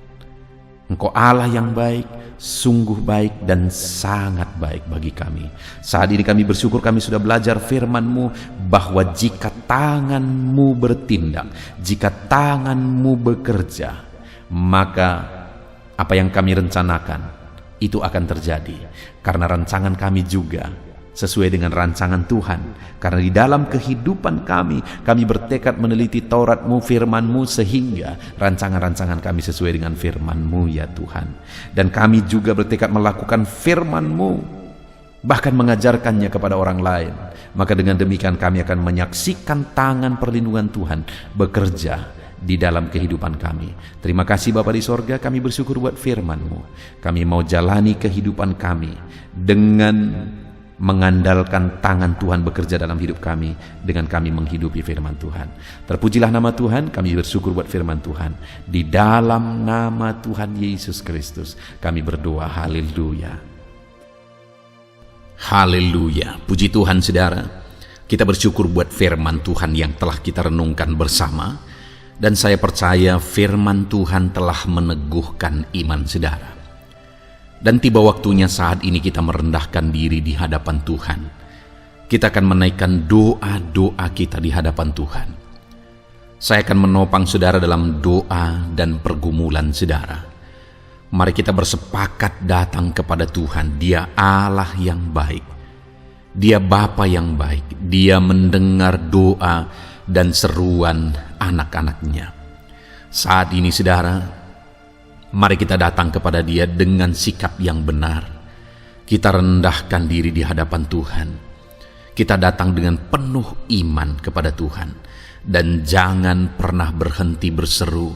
Engkau Allah yang baik, sungguh baik dan sangat baik bagi kami. Saat ini kami bersyukur kami sudah belajar firman-Mu bahwa jika tangan-Mu bertindak, jika tangan-Mu bekerja, maka apa yang kami rencanakan itu akan terjadi. Karena rancangan kami juga sesuai dengan rancangan Tuhan. Karena di dalam kehidupan kami bertekad meneliti Taurat-Mu, firman-Mu, sehingga rancangan-rancangan kami sesuai dengan firman-Mu ya Tuhan. Dan kami juga bertekad melakukan firman-Mu, bahkan mengajarkannya kepada orang lain. Maka dengan demikian kami akan menyaksikan tangan perlindungan Tuhan bekerja di dalam kehidupan kami. Terima kasih Bapa di sorga, kami bersyukur buat firman-Mu. Kami mau jalani kehidupan kami dengan mengandalkan tangan Tuhan bekerja dalam hidup kami, dengan kami menghidupi firman Tuhan. Terpujilah nama Tuhan, kami bersyukur buat firman Tuhan. Di dalam nama Tuhan Yesus Kristus kami berdoa, haleluya. Haleluya, puji Tuhan saudara. Kita bersyukur buat firman Tuhan yang telah kita renungkan bersama. Dan saya percaya firman Tuhan telah meneguhkan iman saudara. Dan tiba waktunya saat ini kita merendahkan diri di hadapan Tuhan. Kita akan menaikkan doa-doa kita di hadapan Tuhan. Saya akan menopang saudara dalam doa dan pergumulan saudara. Mari kita bersepakat datang kepada Tuhan. Dia Allah yang baik. Dia Bapa yang baik. Dia mendengar doa dan seruan anak-anaknya. Saat ini saudara, mari kita datang kepada Dia dengan sikap yang benar. Kita rendahkan diri di hadapan Tuhan. Kita datang dengan penuh iman kepada Tuhan. Dan jangan pernah berhenti berseru,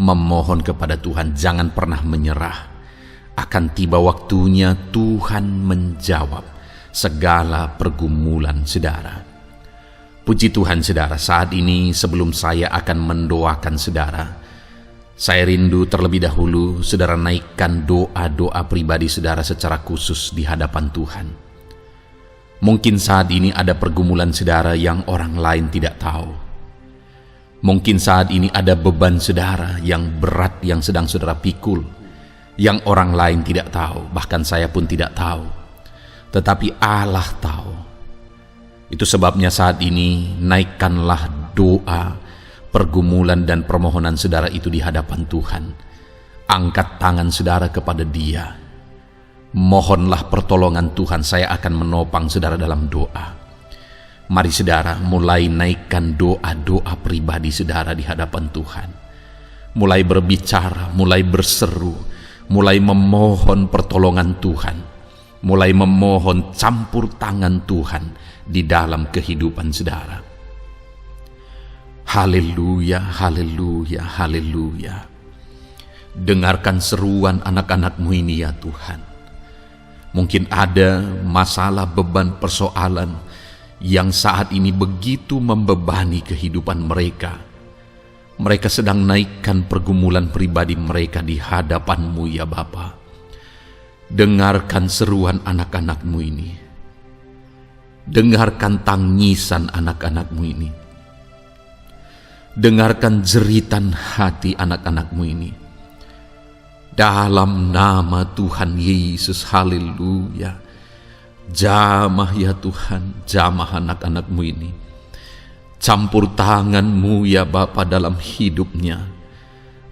memohon kepada Tuhan. Jangan pernah menyerah. Akan tiba waktunya Tuhan menjawab segala pergumulan saudara. Puji Tuhan saudara, saat ini sebelum saya akan mendoakan saudara, saya rindu terlebih dahulu saudara naikkan doa-doa pribadi saudara secara khusus di hadapan Tuhan. Mungkin saat ini ada pergumulan saudara yang orang lain tidak tahu. Mungkin saat ini ada beban saudara yang berat yang sedang saudara pikul, yang orang lain tidak tahu, bahkan saya pun tidak tahu. Tetapi Allah tahu. Itu sebabnya saat ini naikkanlah doa, pergumulan dan permohonan saudara itu di hadapan Tuhan. Angkat tangan saudara kepada Dia. Mohonlah pertolongan Tuhan, saya akan menopang saudara dalam doa. Mari saudara mulai naikkan doa-doa pribadi saudara di hadapan Tuhan. Mulai berbicara, mulai berseru, mulai memohon pertolongan Tuhan. Mulai memohon campur tangan Tuhan di dalam kehidupan saudara. Haleluya, haleluya, haleluya. Dengarkan seruan anak-anak-Mu ini ya Tuhan. Mungkin ada masalah, beban, persoalan yang saat ini begitu membebani kehidupan mereka. Mereka sedang naikkan pergumulan pribadi mereka di hadapan-Mu ya Bapa. Dengarkan seruan anak-anak-Mu ini. Dengarkan tangisan anak-anak-Mu ini. Dengarkan jeritan hati anak-anak-Mu ini. Dalam nama Tuhan Yesus, haleluya. Jamah ya Tuhan, jamah anak-anak-Mu ini. Campur tangan-Mu ya Bapa dalam hidupnya.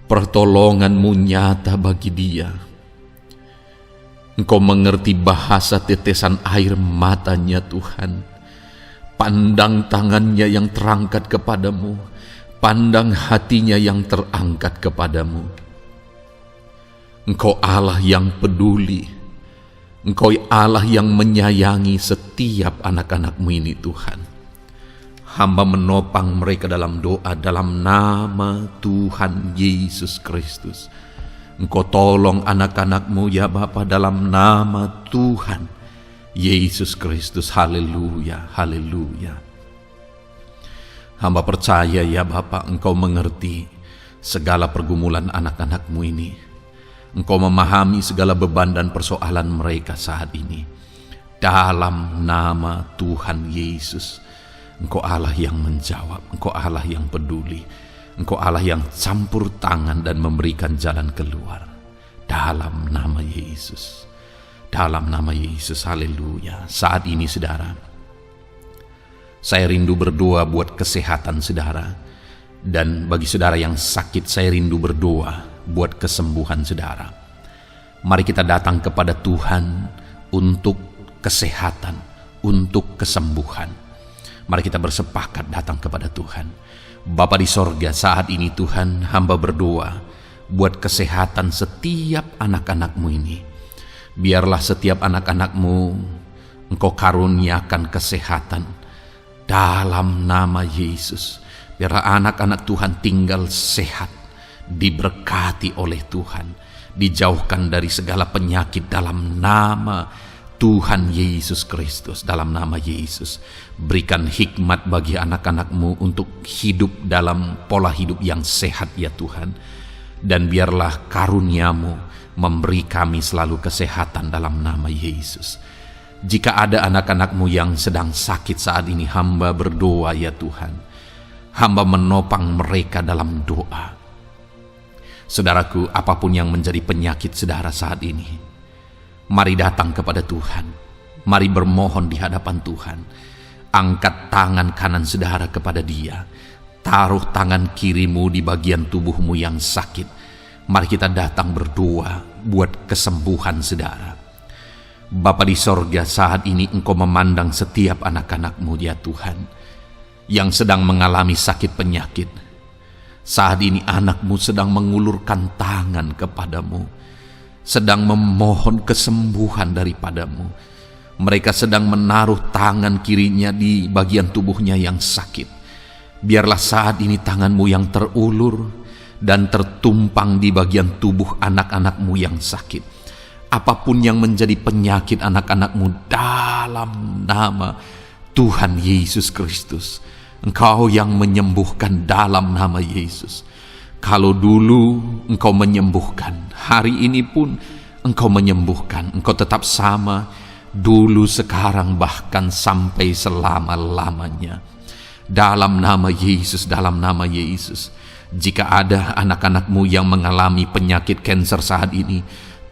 Pertolongan-Mu nyata bagi dia. Engkau mengerti bahasa tetesan air matanya Tuhan. Pandang tangannya yang terangkat kepadamu. Pandang hatinya yang terangkat kepadamu. Engkau Allah yang peduli. Engkau Allah yang menyayangi setiap anak-anak-Mu ini Tuhan. Hamba menopang mereka dalam doa dalam nama Tuhan Yesus Kristus. Engkau tolong anak-anak-Mu ya Bapa dalam nama Tuhan Yesus Kristus. Haleluya, haleluya. Hamba percaya ya Bapa, Engkau mengerti segala pergumulan anak-anak-Mu ini. Engkau memahami segala beban dan persoalan mereka saat ini. Dalam nama Tuhan Yesus, Engkau Allah yang menjawab, Engkau Allah yang peduli. Engkau Allah yang campur tangan dan memberikan jalan keluar. Dalam nama Yesus. Dalam nama Yesus, haleluya. Saat ini saudara, saya rindu berdoa buat kesehatan saudara. Dan bagi saudara yang sakit, saya rindu berdoa buat kesembuhan saudara. Mari kita datang kepada Tuhan untuk kesehatan, untuk kesembuhan. Mari kita bersepakat datang kepada Tuhan. Bapa di sorga, saat ini Tuhan, hamba berdoa buat kesehatan setiap anak-anak-Mu ini. Biarlah setiap anak-anak-Mu Engkau karuniakan kesehatan dalam nama Yesus. Biarlah anak-anak Tuhan tinggal sehat, diberkati oleh Tuhan, dijauhkan dari segala penyakit dalam nama Tuhan Yesus Kristus. Dalam nama Yesus, berikan hikmat bagi anak-anak-Mu untuk hidup dalam pola hidup yang sehat ya Tuhan. Dan biarlah karunia-Mu memberi kami selalu kesehatan dalam nama Yesus. Jika ada anak-anak-Mu yang sedang sakit saat ini, hamba berdoa ya Tuhan. Hamba menopang mereka dalam doa. Saudaraku, apapun yang menjadi penyakit saudara saat ini, mari datang kepada Tuhan. Mari bermohon di hadapan Tuhan. Angkat tangan kanan saudara kepada Dia. Taruh tangan kirimu di bagian tubuhmu yang sakit. Mari kita datang berdoa buat kesembuhan saudara. Bapa di sorga, saat ini Engkau memandang setiap anak-anak-Mu ya Tuhan, yang sedang mengalami sakit penyakit. Saat ini anak-Mu sedang mengulurkan tangan kepadamu, sedang memohon kesembuhan daripadamu. Mereka sedang menaruh tangan kirinya di bagian tubuhnya yang sakit. Biarlah saat ini tangan-Mu yang terulur dan tertumpang di bagian tubuh anak-anak-Mu yang sakit. Apapun yang menjadi penyakit anak-anak-Mu, dalam nama Tuhan Yesus Kristus, Engkau yang menyembuhkan dalam nama Yesus. Kalau dulu Engkau menyembuhkan, hari ini pun Engkau menyembuhkan. Engkau tetap sama, dulu, sekarang, bahkan sampai selama-lamanya. Dalam nama Yesus, dalam nama Yesus. Jika ada anak-anak-Mu yang mengalami penyakit kanker saat ini,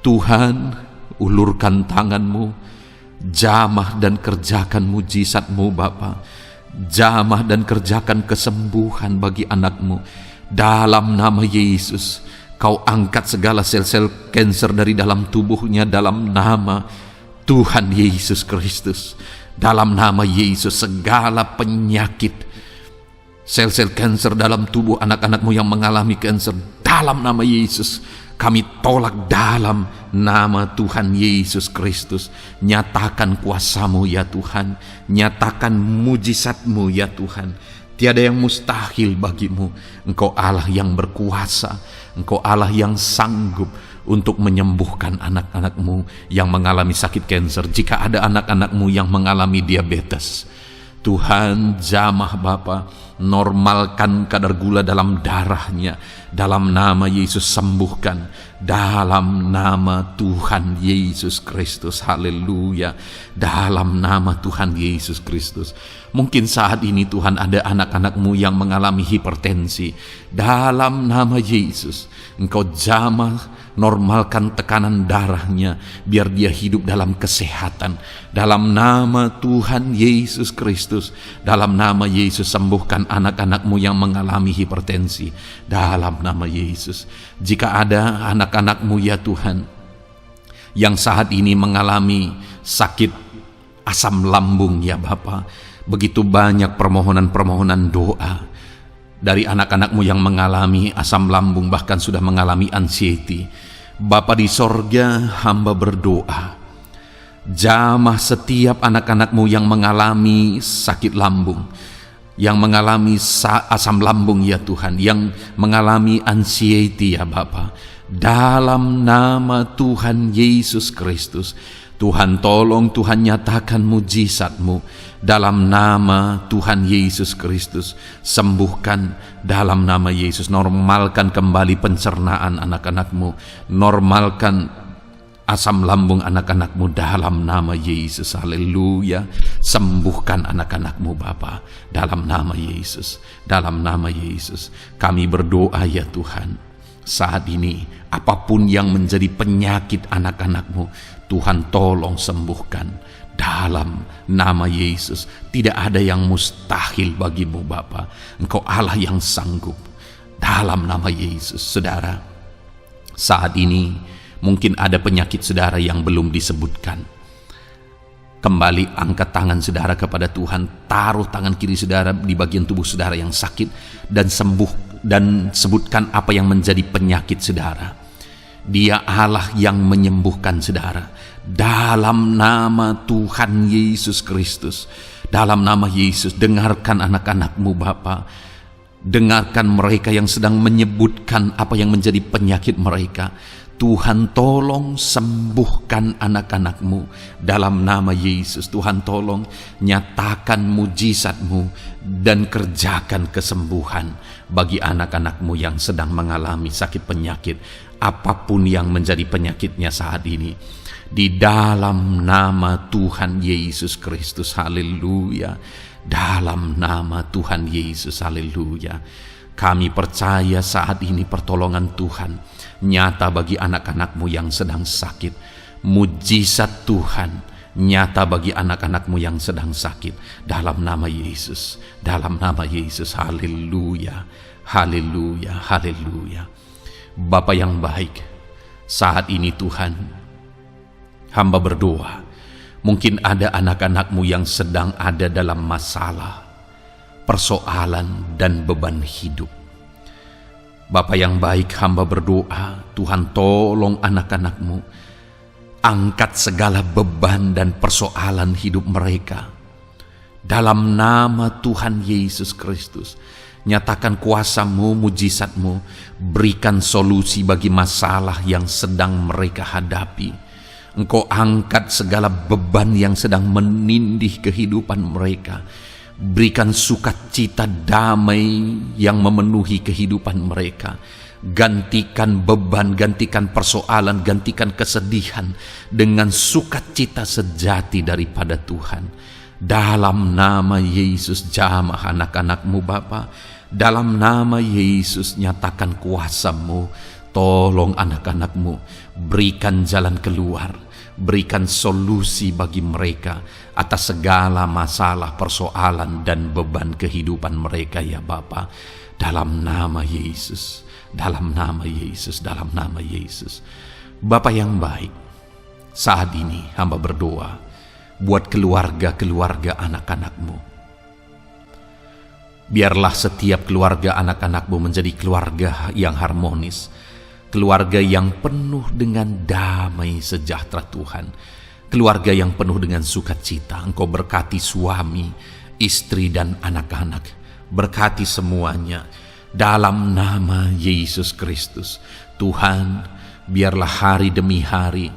Tuhan, ulurkan tangan-Mu, jamah dan kerjakan mujizat-Mu Bapa. Jamah dan kerjakan kesembuhan bagi anak-Mu. Dalam nama Yesus, Kau angkat segala sel-sel kanker dari dalam tubuhnya dalam nama Tuhan Yesus Kristus. Dalam nama Yesus, segala penyakit, sel-sel kanker dalam tubuh anak-anak-Mu yang mengalami kanker, dalam nama Yesus, kami tolak dalam nama Tuhan Yesus Kristus. Nyatakan kuasa-Mu ya Tuhan. Nyatakan mujizat-Mu ya Tuhan. Tiada yang mustahil bagi-Mu. Engkau Allah yang berkuasa. Engkau Allah yang sanggup untuk menyembuhkan anak-anak-Mu yang mengalami sakit kanker. Jika ada anak-anak-Mu yang mengalami diabetes, Tuhan, jamah Bapa, normalkan kadar gula dalam darahnya. Dalam nama Yesus, sembuhkan. Dalam nama Tuhan Yesus Kristus. Haleluya. Dalam nama Tuhan Yesus Kristus. Mungkin saat ini Tuhan ada anak-anak-Mu yang mengalami hipertensi. Dalam nama Yesus, Engkau jamah, normalkan tekanan darahnya, biar dia hidup dalam kesehatan. Dalam nama Tuhan Yesus Kristus. Dalam nama Yesus, sembuhkan anak-anak-Mu yang mengalami hipertensi. Dalam nama Yesus. Jika ada anak-anak-Mu ya Tuhan yang saat ini mengalami sakit asam lambung ya Bapa, begitu banyak permohonan-permohonan doa dari anak-anak-Mu yang mengalami asam lambung, bahkan sudah mengalami anxiety. Bapa di sorga, hamba berdoa, jamah setiap anak-anak-Mu yang mengalami sakit lambung, yang mengalami asam lambung ya Tuhan, yang mengalami anxiety ya Bapa. Dalam nama Tuhan Yesus Kristus, Tuhan tolong, Tuhan nyatakan mujizat-Mu. Dalam nama Tuhan Yesus Kristus, sembuhkan dalam nama Yesus. Normalkan kembali pencernaan anak-anak-Mu. Normalkan asam lambung anak-anak-Mu dalam nama Yesus. Haleluya. Sembuhkan anak-anak-Mu Bapa dalam nama Yesus. Dalam nama Yesus kami berdoa ya Tuhan. Saat ini apapun yang menjadi penyakit anak-anak-Mu, Tuhan tolong sembuhkan dalam nama Yesus. Tidak ada yang mustahil bagi-Mu Bapa. Engkau Allah yang sanggup. Dalam nama Yesus. Saudara, saat ini mungkin ada penyakit saudara yang belum disebutkan. Kembali angkat tangan saudara kepada Tuhan, taruh tangan kiri saudara di bagian tubuh saudara yang sakit, dan sembuh, dan sebutkan apa yang menjadi penyakit saudara. Dia Allah yang menyembuhkan saudara. Dalam nama Tuhan Yesus Kristus, dalam nama Yesus, dengarkan anak-anakmu Bapa. Dengarkan mereka yang sedang menyebutkan apa yang menjadi penyakit mereka. Tuhan tolong sembuhkan anak-anakmu dalam nama Yesus. Tuhan tolong nyatakan mujizat-Mu dan kerjakan kesembuhan bagi anak-anakmu yang sedang mengalami sakit penyakit, apapun yang menjadi penyakitnya saat ini. Di dalam nama Tuhan Yesus Kristus, haleluya. Dalam nama Tuhan Yesus, haleluya. Kami percaya saat ini pertolongan Tuhan nyata bagi anak-anakmu yang sedang sakit. Mujizat Tuhan nyata bagi anak-anakmu yang sedang sakit. Dalam nama Yesus, dalam nama Yesus, haleluya, haleluya, haleluya. Bapa yang baik, saat ini Tuhan, hamba berdoa, mungkin ada anak-anakmu yang sedang ada dalam masalah, persoalan, dan beban hidup. Bapa yang baik, hamba berdoa, Tuhan tolong anak-anakmu, angkat segala beban dan persoalan hidup mereka. Dalam nama Tuhan Yesus Kristus, nyatakan kuasa-Mu, mujizat-Mu, berikan solusi bagi masalah yang sedang mereka hadapi. Engkau angkat segala beban yang sedang menindih kehidupan mereka. Berikan sukacita damai yang memenuhi kehidupan mereka. Gantikan beban, gantikan persoalan, gantikan kesedihan dengan sukacita sejati daripada Tuhan. Dalam nama Yesus, jamah anak-anakmu Bapa. Dalam nama Yesus, nyatakan kuasa-Mu. Tolong anak-anakmu, berikan jalan keluar, berikan solusi bagi mereka atas segala masalah, persoalan, dan beban kehidupan mereka ya Bapa. Dalam nama Yesus, dalam nama Yesus, dalam nama Yesus. Bapa yang baik, saat ini hamba berdoa buat keluarga-keluarga anak-anakmu. Biarlah setiap keluarga anak-anakmu menjadi keluarga yang harmonis, keluarga yang penuh dengan damai sejahtera Tuhan, keluarga yang penuh dengan sukacita. Engkau berkati suami, istri, dan anak-anak, berkati semuanya dalam nama Yesus Kristus. Tuhan, biarlah hari demi hari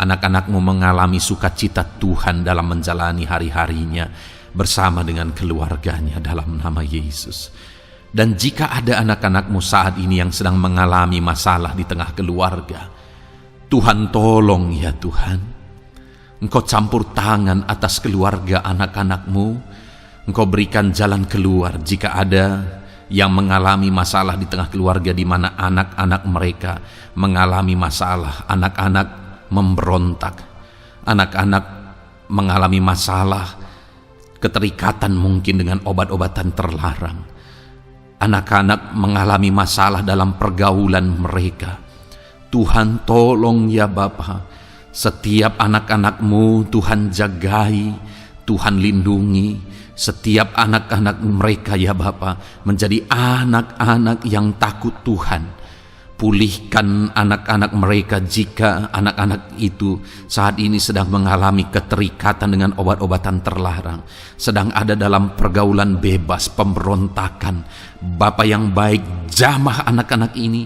anak-anakmu mengalami sukacita Tuhan dalam menjalani hari-harinya bersama dengan keluarganya dalam nama Yesus. Dan jika ada anak-anakmu saat ini yang sedang mengalami masalah di tengah keluarga, Tuhan tolong ya Tuhan. Engkau campur tangan atas keluarga anak-anakmu. Engkau berikan jalan keluar jika ada yang mengalami masalah di tengah keluarga, di mana anak-anak mereka mengalami masalah, anak-anak memberontak, anak-anak mengalami masalah, keterikatan mungkin dengan obat-obatan terlarang. Anak-anak mengalami masalah dalam pergaulan mereka. Tuhan tolong ya Bapa, setiap anak-anakmu Tuhan jagai, Tuhan lindungi. Setiap anak-anak mereka ya Bapa menjadi anak-anak yang takut Tuhan. Pulihkan anak-anak mereka jika anak-anak itu saat ini sedang mengalami keterikatan dengan obat-obatan terlarang, sedang ada dalam pergaulan bebas, pemberontakan. Bapa yang baik, jamah anak-anak ini,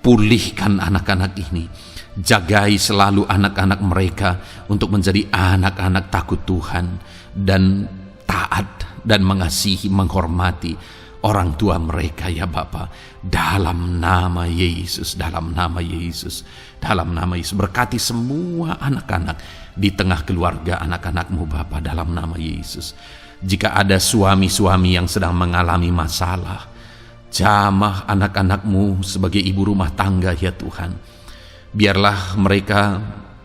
pulihkan anak-anak ini. Jagai selalu anak-anak mereka untuk menjadi anak-anak takut Tuhan dan taat dan mengasihi, menghormati orang tua mereka ya Bapa. Dalam nama Yesus, dalam nama Yesus, dalam nama Yesus. Berkati semua anak-anak di tengah keluarga anak-anakmu Bapa, dalam nama Yesus. Jika ada suami-suami yang sedang mengalami masalah, jamah anak-anakmu sebagai ibu rumah tangga ya Tuhan. Biarlah mereka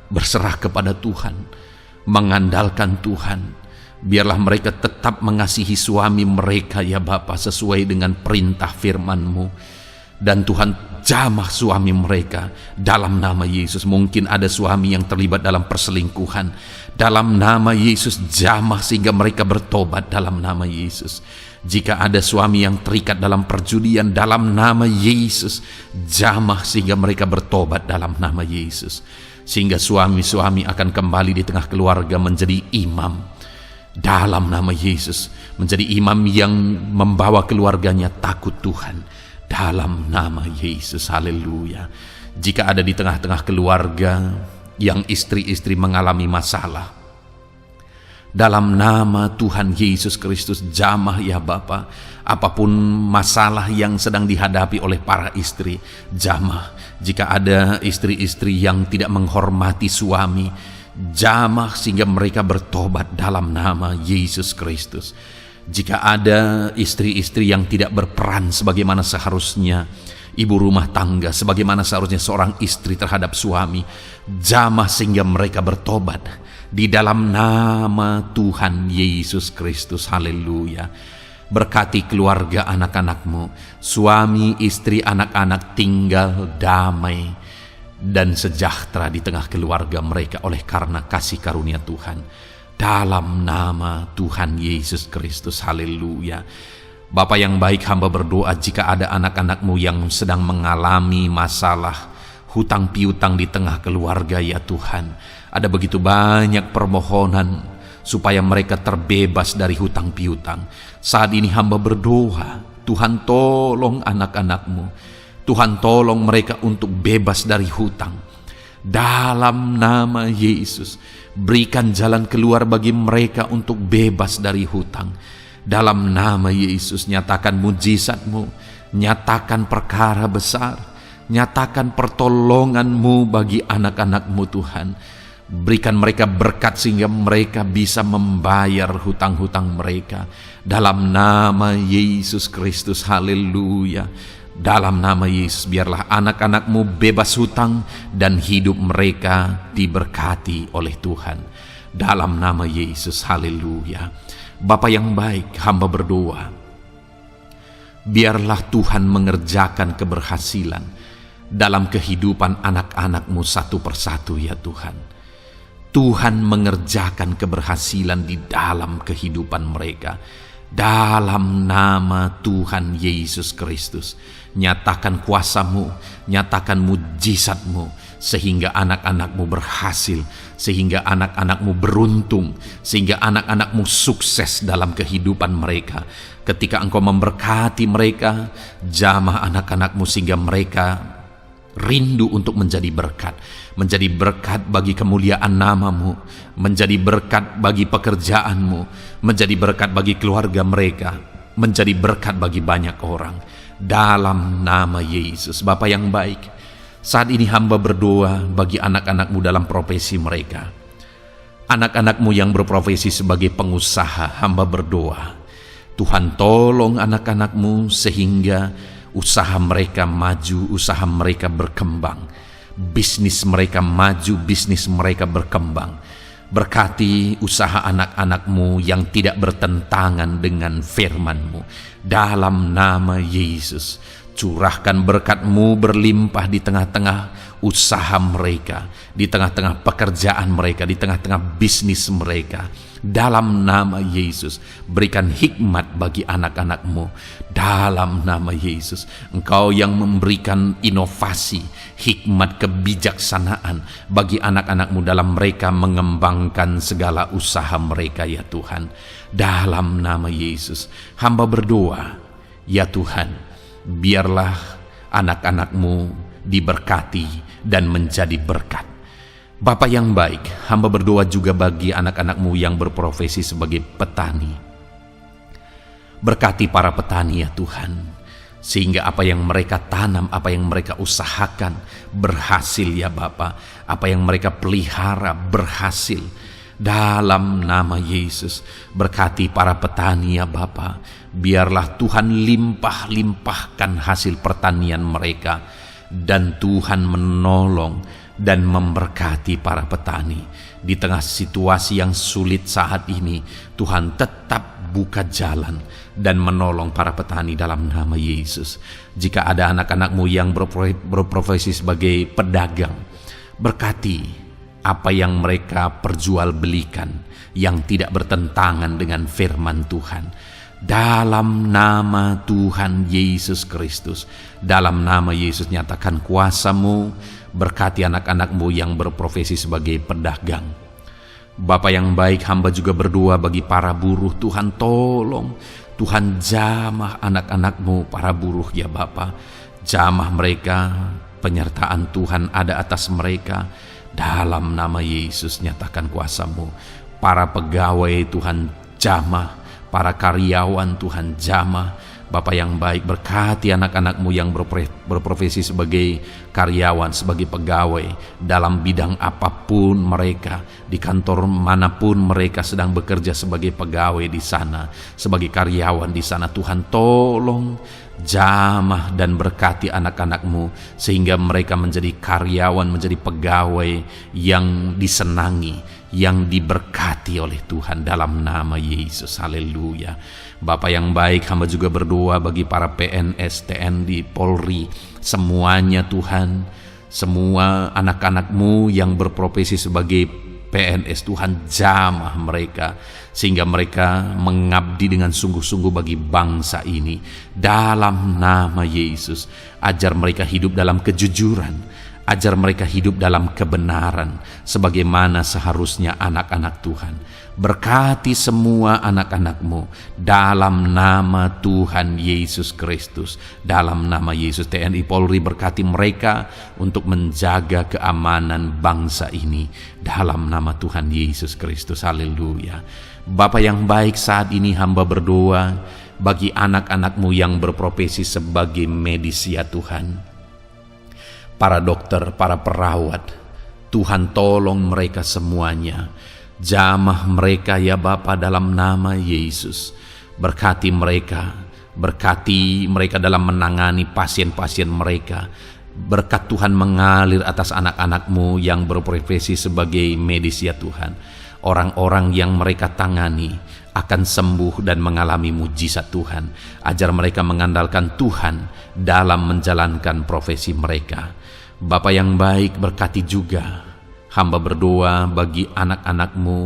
berserah kepada Tuhan, mengandalkan Tuhan. Biarlah mereka tetap mengasihi suami mereka ya Bapa sesuai dengan perintah firman-Mu. Dan Tuhan, jamah suami mereka dalam nama Yesus. Mungkin ada suami yang terlibat dalam perselingkuhan, dalam nama Yesus jamah sehingga mereka bertobat dalam nama Yesus. Jika ada suami yang terikat dalam perjudian, dalam nama Yesus jamah sehingga mereka bertobat dalam nama Yesus. Sehingga suami-suami akan kembali di tengah keluarga menjadi imam dalam nama Yesus, menjadi imam yang membawa keluarganya takut Tuhan dalam nama Yesus. Haleluya. Jika ada di tengah-tengah keluarga yang istri-istri mengalami masalah, dalam nama Tuhan Yesus Kristus jamah ya Bapa. Apapun masalah yang sedang dihadapi oleh para istri, jamah. Jika ada istri-istri yang tidak menghormati suami, jamah sehingga mereka bertobat dalam nama Yesus Kristus. Jika ada istri-istri yang tidak berperan sebagaimana seharusnya, ibu rumah tangga sebagaimana seharusnya seorang istri terhadap suami, jamah sehingga mereka bertobat di dalam nama Tuhan Yesus Kristus. Haleluya. Berkati keluarga anak-anakmu, suami, istri, anak-anak tinggal damai dan sejahtera di tengah keluarga mereka oleh karena kasih karunia Tuhan. Dalam nama Tuhan Yesus Kristus. Haleluya. Bapa yang baik, hamba berdoa jika ada anak-anakmu yang sedang mengalami masalah hutang piutang di tengah keluarga ya Tuhan. Ada begitu banyak permohonan supaya mereka terbebas dari hutang piutang. Saat ini hamba berdoa, Tuhan tolong anak-anakmu. Tuhan tolong mereka untuk bebas dari hutang. Dalam nama Yesus, berikan jalan keluar bagi mereka untuk bebas dari hutang. Dalam nama Yesus, nyatakan mujizat-Mu, nyatakan perkara besar, nyatakan pertolongan-Mu bagi anak-anak-Mu Tuhan. Berikan mereka berkat sehingga mereka bisa membayar hutang-hutang mereka. Dalam nama Yesus Kristus, haleluya. Dalam nama Yesus, biarlah anak-anak-Mu bebas hutang dan hidup mereka diberkati oleh Tuhan. Dalam nama Yesus, haleluya. Bapa yang baik, hamba berdoa, biarlah Tuhan mengerjakan keberhasilan dalam kehidupan anak-anak-Mu satu persatu ya Tuhan. Tuhan mengerjakan keberhasilan di dalam kehidupan mereka. Dalam nama Tuhan Yesus Kristus, nyatakan kuasa-Mu, nyatakan mujizat-Mu, sehingga anak-anak-Mu berhasil, sehingga anak-anak-Mu beruntung, sehingga anak-anak-Mu sukses dalam kehidupan mereka. Ketika Engkau memberkati mereka, jamah anak-anak-Mu sehingga mereka rindu untuk menjadi berkat bagi kemuliaan nama-Mu, menjadi berkat bagi pekerjaan-Mu, menjadi berkat bagi keluarga mereka, menjadi berkat bagi banyak orang. Dalam nama Yesus. Bapa yang baik, saat ini hamba berdoa bagi anak-anak-Mu dalam profesi mereka. Anak-anak-Mu yang berprofesi sebagai pengusaha, hamba berdoa, Tuhan tolong anak-anak-Mu sehingga usaha mereka maju, usaha mereka berkembang, bisnis mereka maju, bisnis mereka berkembang. Berkati usaha anak-anak-Mu yang tidak bertentangan dengan firman-Mu. Dalam nama Yesus, curahkan berkat-Mu berlimpah di tengah-tengah usaha mereka, di tengah-tengah pekerjaan mereka, di tengah-tengah bisnis mereka. Dalam nama Yesus, berikan hikmat bagi anak-anak-Mu. Dalam nama Yesus, Engkau yang memberikan inovasi, hikmat, kebijaksanaan bagi anak-anak-Mu dalam mereka mengembangkan segala usaha mereka ya Tuhan. Dalam nama Yesus, hamba berdoa, ya Tuhan, biarlah anak-anak-Mu diberkati dan menjadi berkat. Bapa yang baik, hamba berdoa juga bagi anak-anak-Mu yang berprofesi sebagai petani. Berkati para petani ya Tuhan, sehingga apa yang mereka tanam, apa yang mereka usahakan berhasil ya Bapa. Apa yang mereka pelihara berhasil. Dalam nama Yesus, berkati para petani ya Bapa. Biarlah Tuhan limpah-limpahkan hasil pertanian mereka, dan Tuhan menolong dan memberkati para petani. Di tengah situasi yang sulit saat ini, Tuhan tetap buka jalan dan menolong para petani dalam nama Yesus. Jika ada anak-anak-Mu yang berprofesi sebagai pedagang, berkati apa yang mereka perjualbelikan yang tidak bertentangan dengan firman Tuhan. Dalam nama Tuhan Yesus Kristus, dalam nama Yesus nyatakan kuasa-Mu, berkati anak-anak-Mu yang berprofesi sebagai pedagang. Bapa yang baik, hamba juga berdoa bagi para buruh. Tuhan tolong, Tuhan jamah anak-anak-Mu para buruh ya Bapa. Jamah mereka, penyertaan Tuhan ada atas mereka. Dalam nama Yesus nyatakan kuasa-Mu. Para pegawai Tuhan jamah, para karyawan Tuhan jamah. Bapa yang baik, berkati anak-anak-Mu yang berprofesi sebagai karyawan, sebagai pegawai dalam bidang apapun mereka, di kantor manapun mereka sedang bekerja sebagai pegawai di sana, sebagai karyawan di sana. Tuhan tolong jamah dan berkati anak-anak-Mu sehingga mereka menjadi karyawan, menjadi pegawai yang disenangi, yang diberkati oleh Tuhan dalam nama Yesus. Haleluya. Bapa yang baik, hamba juga berdoa bagi para PNS, TNI, Polri, semuanya Tuhan, semua anak-anak-Mu yang berprofesi sebagai PNS, Tuhan jamah mereka sehingga mereka mengabdi dengan sungguh-sungguh bagi bangsa ini. Dalam nama Yesus, ajar mereka hidup dalam kejujuran, ajar mereka hidup dalam kebenaran sebagaimana seharusnya anak-anak Tuhan. Berkati semua anak-anak-Mu dalam nama Tuhan Yesus Kristus. Dalam nama Yesus, TNI Polri berkati mereka untuk menjaga keamanan bangsa ini dalam nama Tuhan Yesus Kristus. Haleluya. Bapa yang baik, saat ini hamba berdoa bagi anak-anak-Mu yang berprofesi sebagai medis ya Tuhan. Para dokter, para perawat, Tuhan tolong mereka semuanya. Jamah mereka ya Bapa dalam nama Yesus. Berkati mereka dalam menangani pasien-pasien mereka. Berkat Tuhan mengalir atas anak-anak-Mu yang berprofesi sebagai medis ya Tuhan. Orang-orang yang mereka tangani akan sembuh dan mengalami mujizat Tuhan. Ajar mereka mengandalkan Tuhan dalam menjalankan profesi mereka. Bapa yang baik, berkati juga hamba berdoa bagi anak-anak-Mu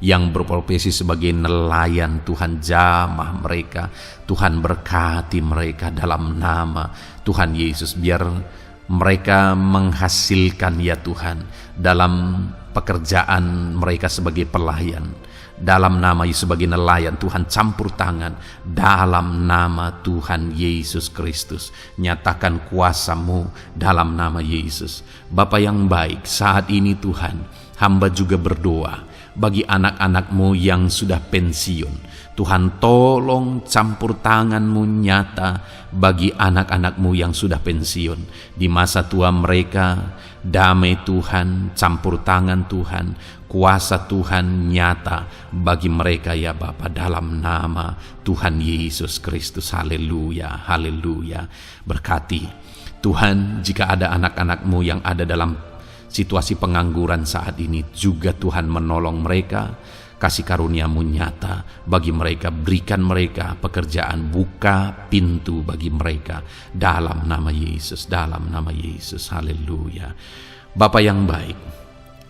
yang berprofesi sebagai nelayan. Tuhan jamah mereka, Tuhan berkati mereka dalam nama Tuhan Yesus. Biar mereka menghasilkan ya Tuhan dalam pekerjaan mereka sebagai pelayan. Dalam nama Yesus, sebagai nelayan, Tuhan campur tangan dalam nama Tuhan Yesus Kristus. Nyatakan kuasa-Mu dalam nama Yesus. Bapa yang baik, saat ini Tuhan, hamba juga berdoa bagi anak-anak-Mu yang sudah pensiun. Tuhan tolong campur tangan-Mu nyata bagi anak-anak-Mu yang sudah pensiun. Di masa tua mereka, damai Tuhan, campur tangan Tuhan, kuasa Tuhan nyata bagi mereka ya Bapa dalam nama Tuhan Yesus Kristus. Haleluya, haleluya. Berkati Tuhan, jika ada anak-anak-Mu yang ada dalam situasi pengangguran saat ini, juga Tuhan menolong mereka. Kasih karunia-Mu nyata bagi mereka, berikan mereka pekerjaan, buka pintu bagi mereka dalam nama Yesus, dalam nama Yesus. Haleluya. Bapa yang baik,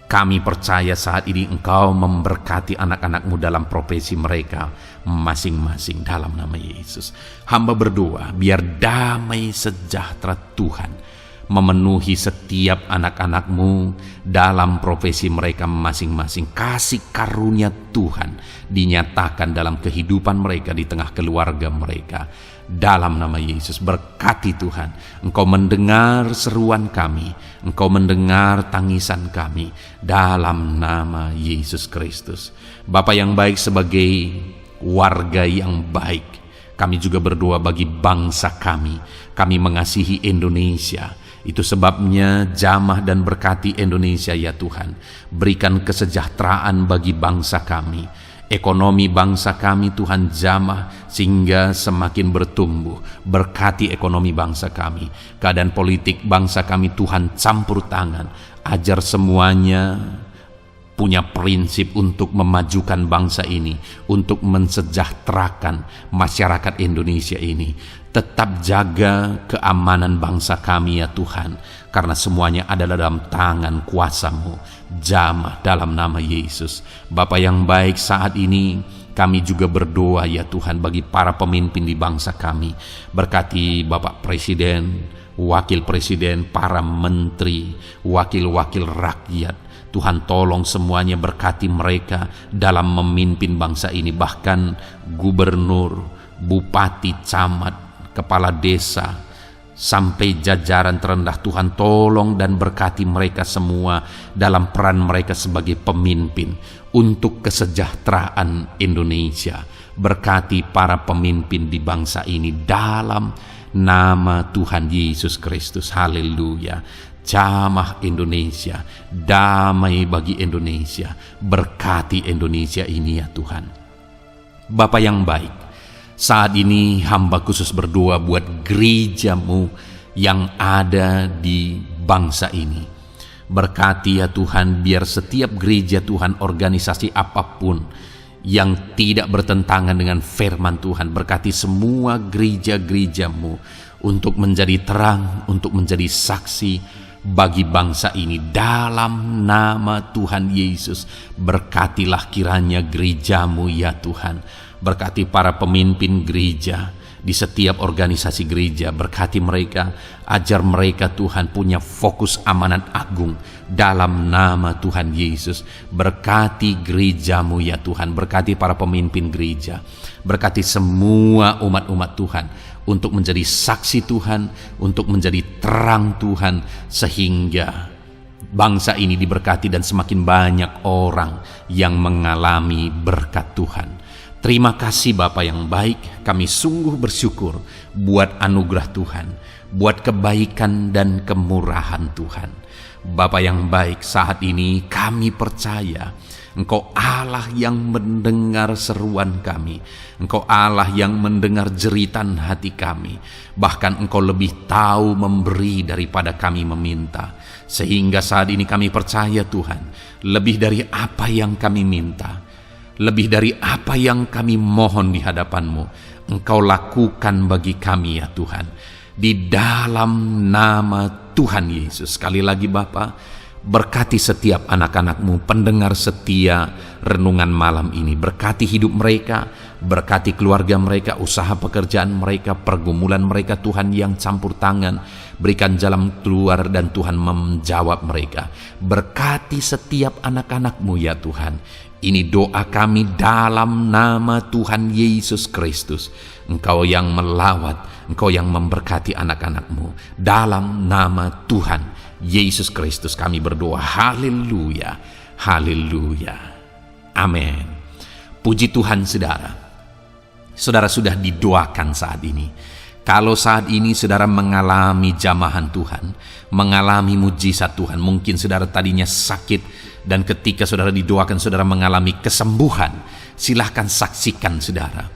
kami percaya saat ini Engkau memberkati anak-anak-Mu dalam profesi mereka masing-masing dalam nama Yesus. Hamba berdoa biar damai sejahtera Tuhan memenuhi setiap anak-anak-Mu dalam profesi mereka masing-masing. Kasih karunia Tuhan dinyatakan dalam kehidupan mereka, di tengah keluarga mereka. Dalam nama Yesus, berkati Tuhan. Engkau mendengar seruan kami, Engkau mendengar tangisan kami dalam nama Yesus Kristus. Bapa yang baik, sebagai warga yang baik, kami juga berdoa bagi bangsa kami. Kami mengasihi Indonesia. Itu sebabnya jamah dan berkati Indonesia ya Tuhan. Berikan kesejahteraan bagi bangsa kami. Ekonomi bangsa kami Tuhan jamah sehingga semakin bertumbuh. Berkati ekonomi bangsa kami. Keadaan politik bangsa kami Tuhan campur tangan. Ajar semuanya punya prinsip untuk memajukan bangsa ini, untuk mensejahterakan masyarakat Indonesia ini. Tetap jaga keamanan bangsa kami ya Tuhan, karena semuanya adalah dalam tangan kuasa-Mu. Jamah dalam nama Yesus. Bapa yang baik, saat ini kami juga berdoa ya Tuhan bagi para pemimpin di bangsa kami. Berkati Bapak Presiden, Wakil Presiden, para menteri, wakil-wakil rakyat. Tuhan tolong semuanya, berkati mereka dalam memimpin bangsa ini. Bahkan gubernur, bupati, camat, kepala desa, sampai jajaran terendah. Tuhan tolong dan berkati mereka semua dalam peran mereka sebagai pemimpin untuk kesejahteraan Indonesia. Berkati para pemimpin di bangsa ini dalam nama Tuhan Yesus Kristus. Haleluya. Jamah Indonesia, damai bagi Indonesia. Berkati Indonesia ini ya Tuhan. Bapa yang baik, saat ini hamba khusus berdoa buat gereja-Mu yang ada di bangsa ini. Berkati ya Tuhan, biar setiap gereja Tuhan, organisasi apapun yang tidak bertentangan dengan firman Tuhan, berkati semua gereja-gereja-Mu untuk menjadi terang, untuk menjadi saksi bagi bangsa ini dalam nama Tuhan Yesus. Berkatilah kiranya gereja-Mu ya Tuhan. Berkati para pemimpin gereja di setiap organisasi gereja. Berkati mereka, ajar mereka Tuhan punya fokus amanat agung dalam nama Tuhan Yesus. Berkati gereja-Mu ya Tuhan. Berkati para pemimpin gereja. Berkati semua umat-umat Tuhan untuk menjadi saksi Tuhan, untuk menjadi terang Tuhan, sehingga bangsa ini diberkati dan semakin banyak orang yang mengalami berkat Tuhan. Terima kasih Bapa yang baik, kami sungguh bersyukur buat anugerah Tuhan, buat kebaikan dan kemurahan Tuhan. Bapa yang baik, saat ini kami percaya Engkau Allah yang mendengar seruan kami. Engkau Allah yang mendengar jeritan hati kami. Bahkan Engkau lebih tahu memberi daripada kami meminta. Sehingga saat ini kami percaya Tuhan, lebih dari apa yang kami minta, lebih dari apa yang kami mohon di hadapan-Mu, Engkau lakukan bagi kami ya Tuhan. Di dalam nama Tuhan Yesus. Sekali lagi Bapa, berkati setiap anak-anak-Mu, pendengar setia renungan malam ini. Berkati hidup mereka, berkati keluarga mereka, usaha pekerjaan mereka, pergumulan mereka Tuhan yang campur tangan. Berikan jalan keluar dan Tuhan menjawab mereka. Berkati setiap anak-anak-Mu ya Tuhan. Ini doa kami dalam nama Tuhan Yesus Kristus. Engkau yang melawat, Engkau yang memberkati anak-anak-Mu. Dalam nama Tuhan Yesus Kristus kami berdoa. Haleluya, haleluya, amin. Puji Tuhan saudara. Saudara sudah didoakan saat ini. Kalau saat ini saudara mengalami jamahan Tuhan, mengalami mujizat Tuhan, mungkin saudara tadinya sakit dan ketika saudara didoakan saudara mengalami kesembuhan, silahkan saksikan saudara.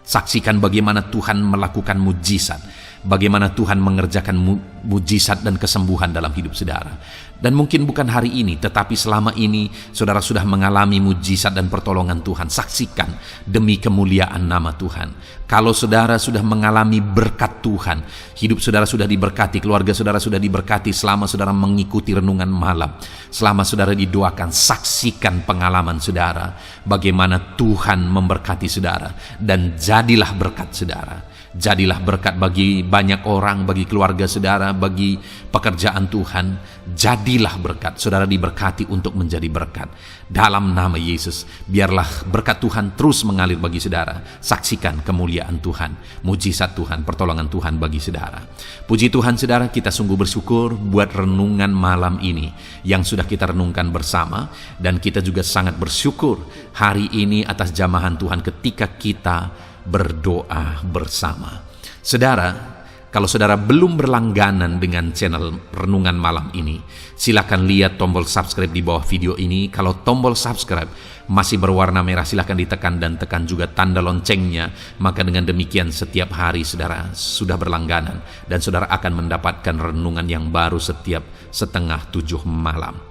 Saksikan bagaimana Tuhan melakukan mujizat, bagaimana Tuhan mengerjakan mujizat dan kesembuhan dalam hidup saudara. Dan mungkin bukan hari ini, tetapi selama ini saudara sudah mengalami mujizat dan pertolongan Tuhan. Saksikan demi kemuliaan nama Tuhan. Kalau saudara sudah mengalami berkat Tuhan, hidup saudara sudah diberkati, keluarga saudara sudah diberkati selama saudara mengikuti renungan malam, selama saudara didoakan, saksikan pengalaman saudara, bagaimana Tuhan memberkati saudara, dan jadilah berkat saudara. Jadilah berkat bagi banyak orang, bagi keluarga saudara, bagi pekerjaan Tuhan. Jadilah berkat, saudara diberkati untuk menjadi berkat. Dalam nama Yesus, biarlah berkat Tuhan terus mengalir bagi saudara. Saksikan kemuliaan Tuhan, mujizat Tuhan, pertolongan Tuhan bagi saudara. Puji Tuhan saudara, kita sungguh bersyukur buat renungan malam ini yang sudah kita renungkan bersama. Dan kita juga sangat bersyukur hari ini atas jamahan Tuhan ketika kita berdoa bersama. Saudara, kalau saudara belum berlangganan dengan channel Renungan Malam ini, silakan lihat tombol subscribe di bawah video ini. Kalau tombol subscribe masih berwarna merah, silakan ditekan dan tekan juga tanda loncengnya. Maka dengan demikian setiap hari saudara sudah berlangganan dan saudara akan mendapatkan renungan yang baru setiap 6:30 malam.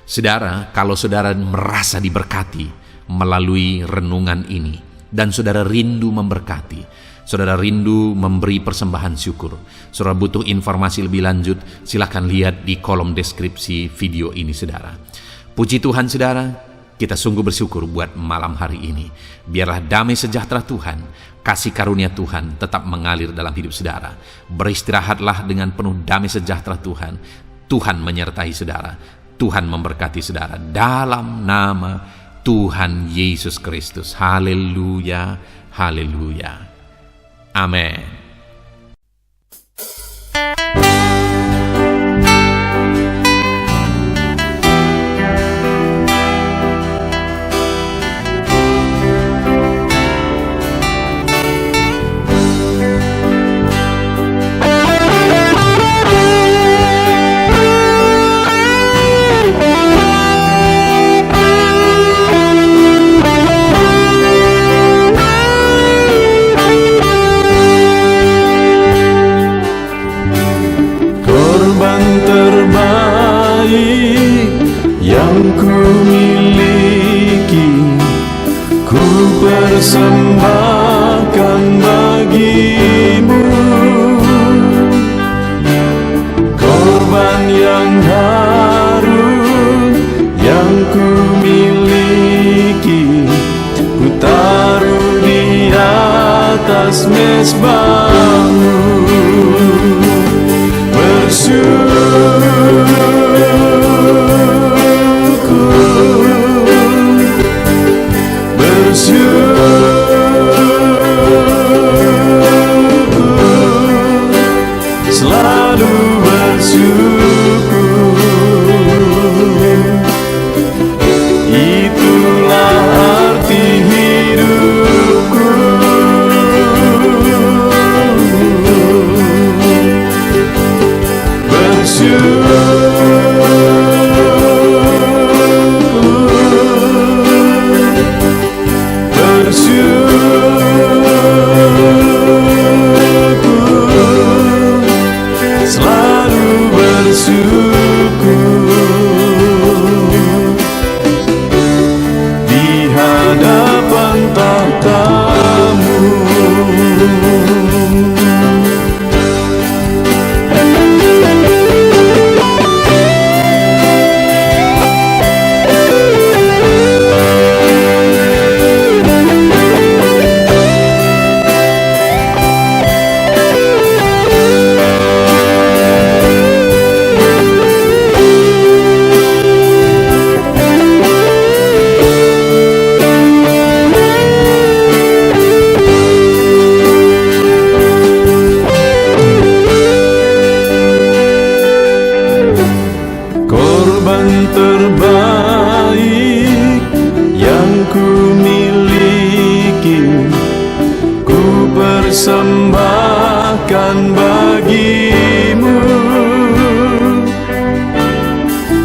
Saudara, kalau saudara merasa diberkati melalui renungan ini, dan saudara rindu memberkati, saudara rindu memberi persembahan syukur, saudara butuh informasi lebih lanjut, silakan lihat di kolom deskripsi video ini saudara. Puji Tuhan saudara, kita sungguh bersyukur buat malam hari ini. Biarlah damai sejahtera Tuhan, kasih karunia Tuhan tetap mengalir dalam hidup saudara. Beristirahatlah dengan penuh damai sejahtera Tuhan. Tuhan menyertai saudara, Tuhan memberkati saudara dalam nama Tuhan Yesus Kristus. Haleluya, haleluya. Amin. Persembahkan bagimu korban yang harum yang ku miliki, ku taruh di atas mezbahmu. Selalu bersyukur, itulah arti hidupku. Selalu bersyukur di hadapan tahta-Mu. Korban terbaik yang ku miliki, ku persembahkan bagimu.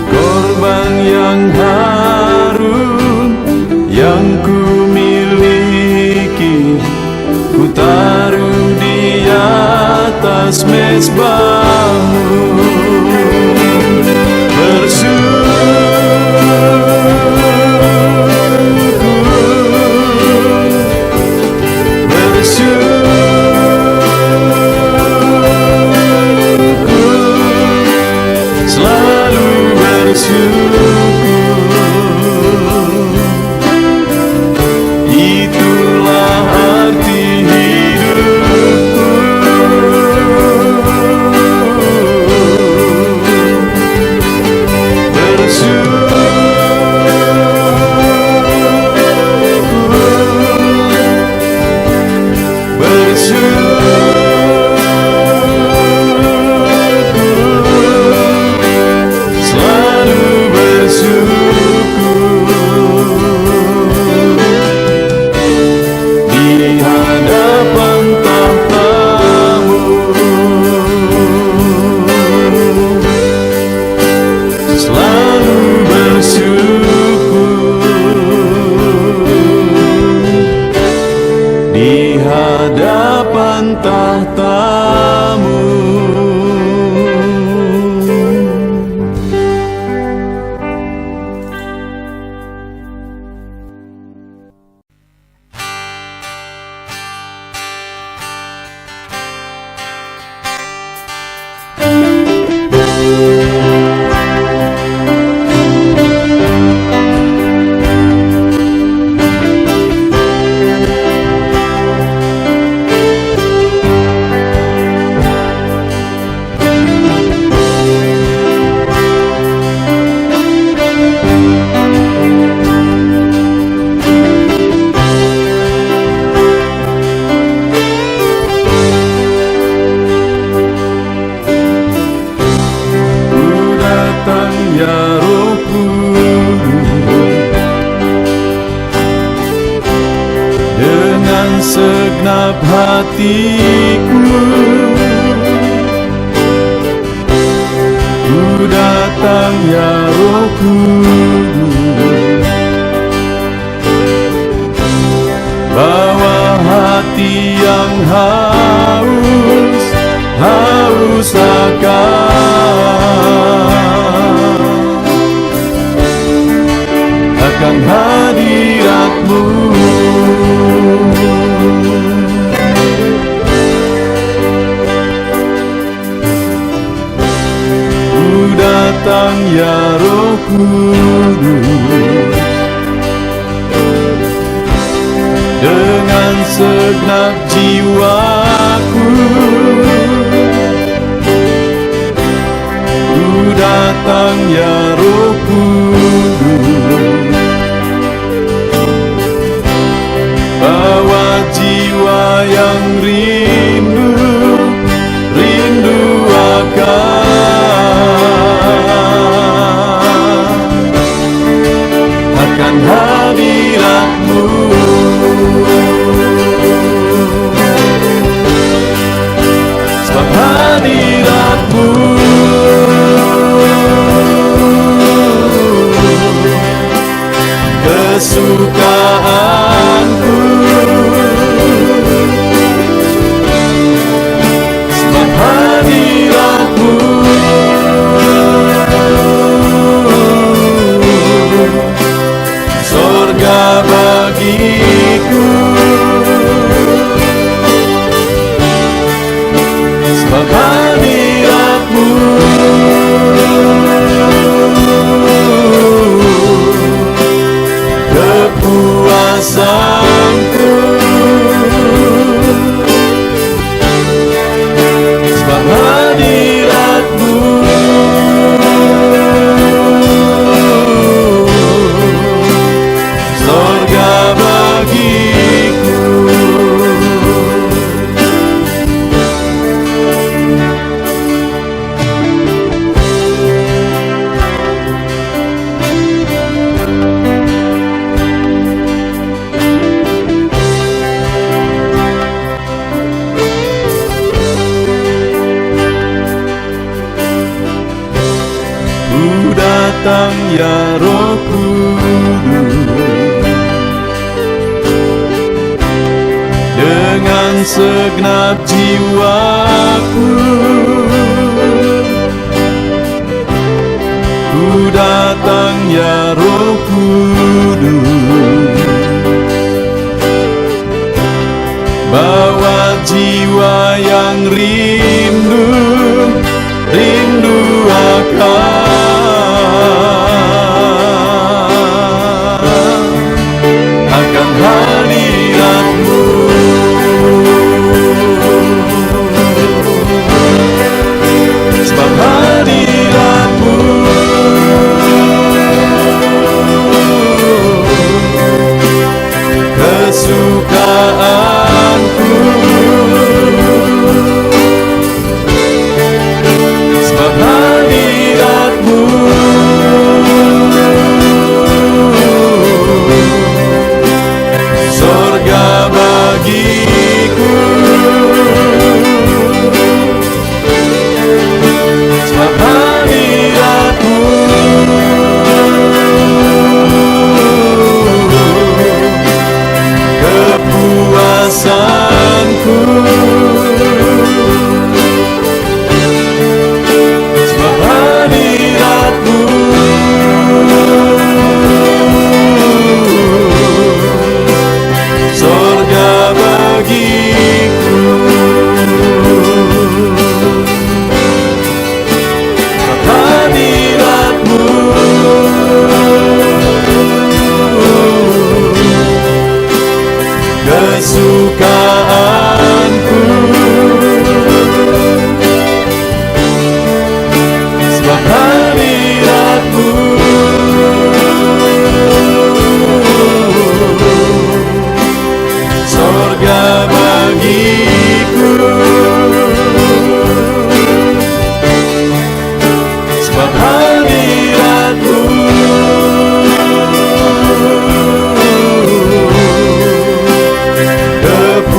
Korban yang harum yang ku miliki, ku taruh di atas mezbahmu. Selalu bersyukur, itulah arti hidupku. tahta-Mu. segenap hatiku, ku datang ya Roh Kudus, bawa hati yang haus akan hadirat-Mu. Ku datang ya Roh Kudus, dengan segenap jiwaku, ku datang ya Roh Kudus, bawa jiwa yang rindu akan hadirat-Mu. Sebab hadirat-Mu kesukaanku, sebab hadirat-Mu sorga bagiku, sebab hadirat-Mu kepuasanku, sebab hadirat-Mu sorga bagiku. Ku datang ya Roh Kudus, dengan segenap jiwaku, ku datang ya Roh Kudus, bawa jiwa yang rindu akan hadirat-Mu. Sebab hadirat-Mu kesukaanku, sebab hadirat-Mu sorga bagiku, sebab hadirat-Mu kepuasanku, sebab hadirat-Mu sorga bagiku, sebab hadirat-Mu kesukaanku, sebab hadirat-Mu sorga bagiku, sebab hadirat-Mu kepuasanku,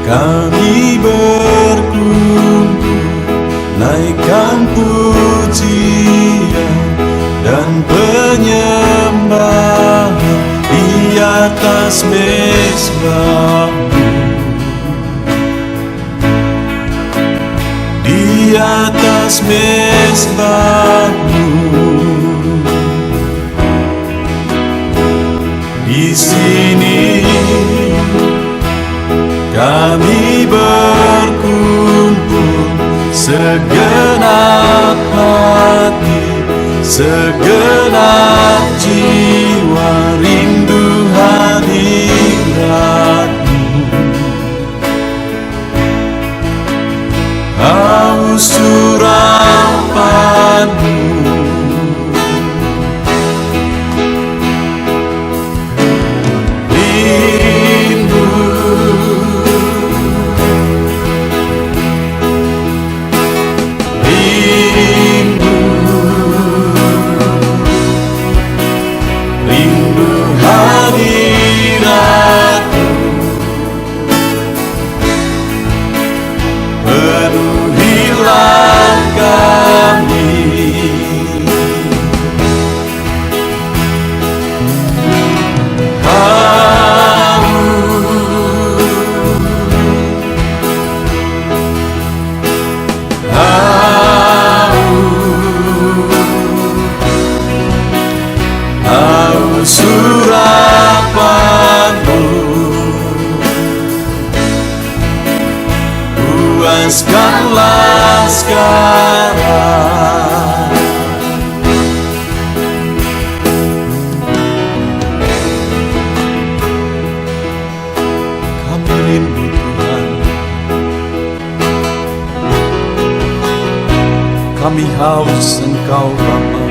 kami berkumpul, naikkan pujian dan penyembahan di atas mezbah-Mu, di atas mezbah-Mu. Di sini kami berkumpul, segenap hati, segenap jiwa, rindu hadirat-Mu, haus urapan-Mu. Surapan-Mu, puaskanlah sekarang. Kami rindu Tuhan, kami haus Engkau Bapa.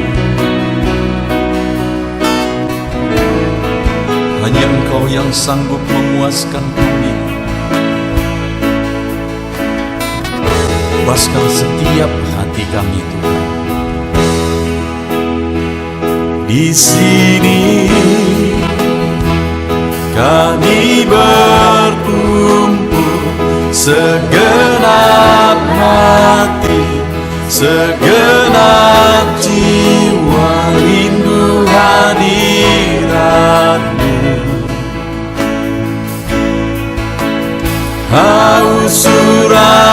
Hanya Engkau yang sanggup memuaskan kami. Puaskan setiap hati kami, Tuhan. Di sini kami berkumpul, segenap hati, segenap jiwa, rindu hadirat-Mu, haus urapan-Mu.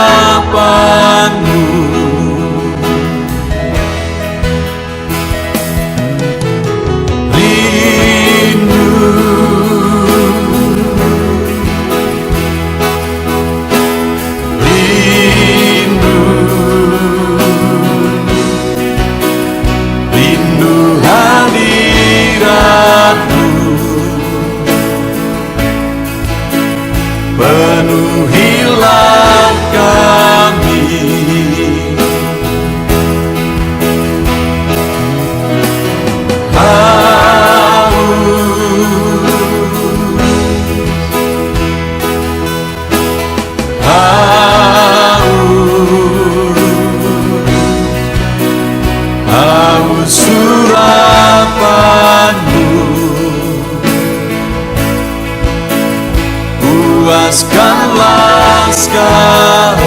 Rindu, rindu, rindu hadirat-Mu, penuhilah kami. Haus urapan-Mu, puaskanlah sekarang.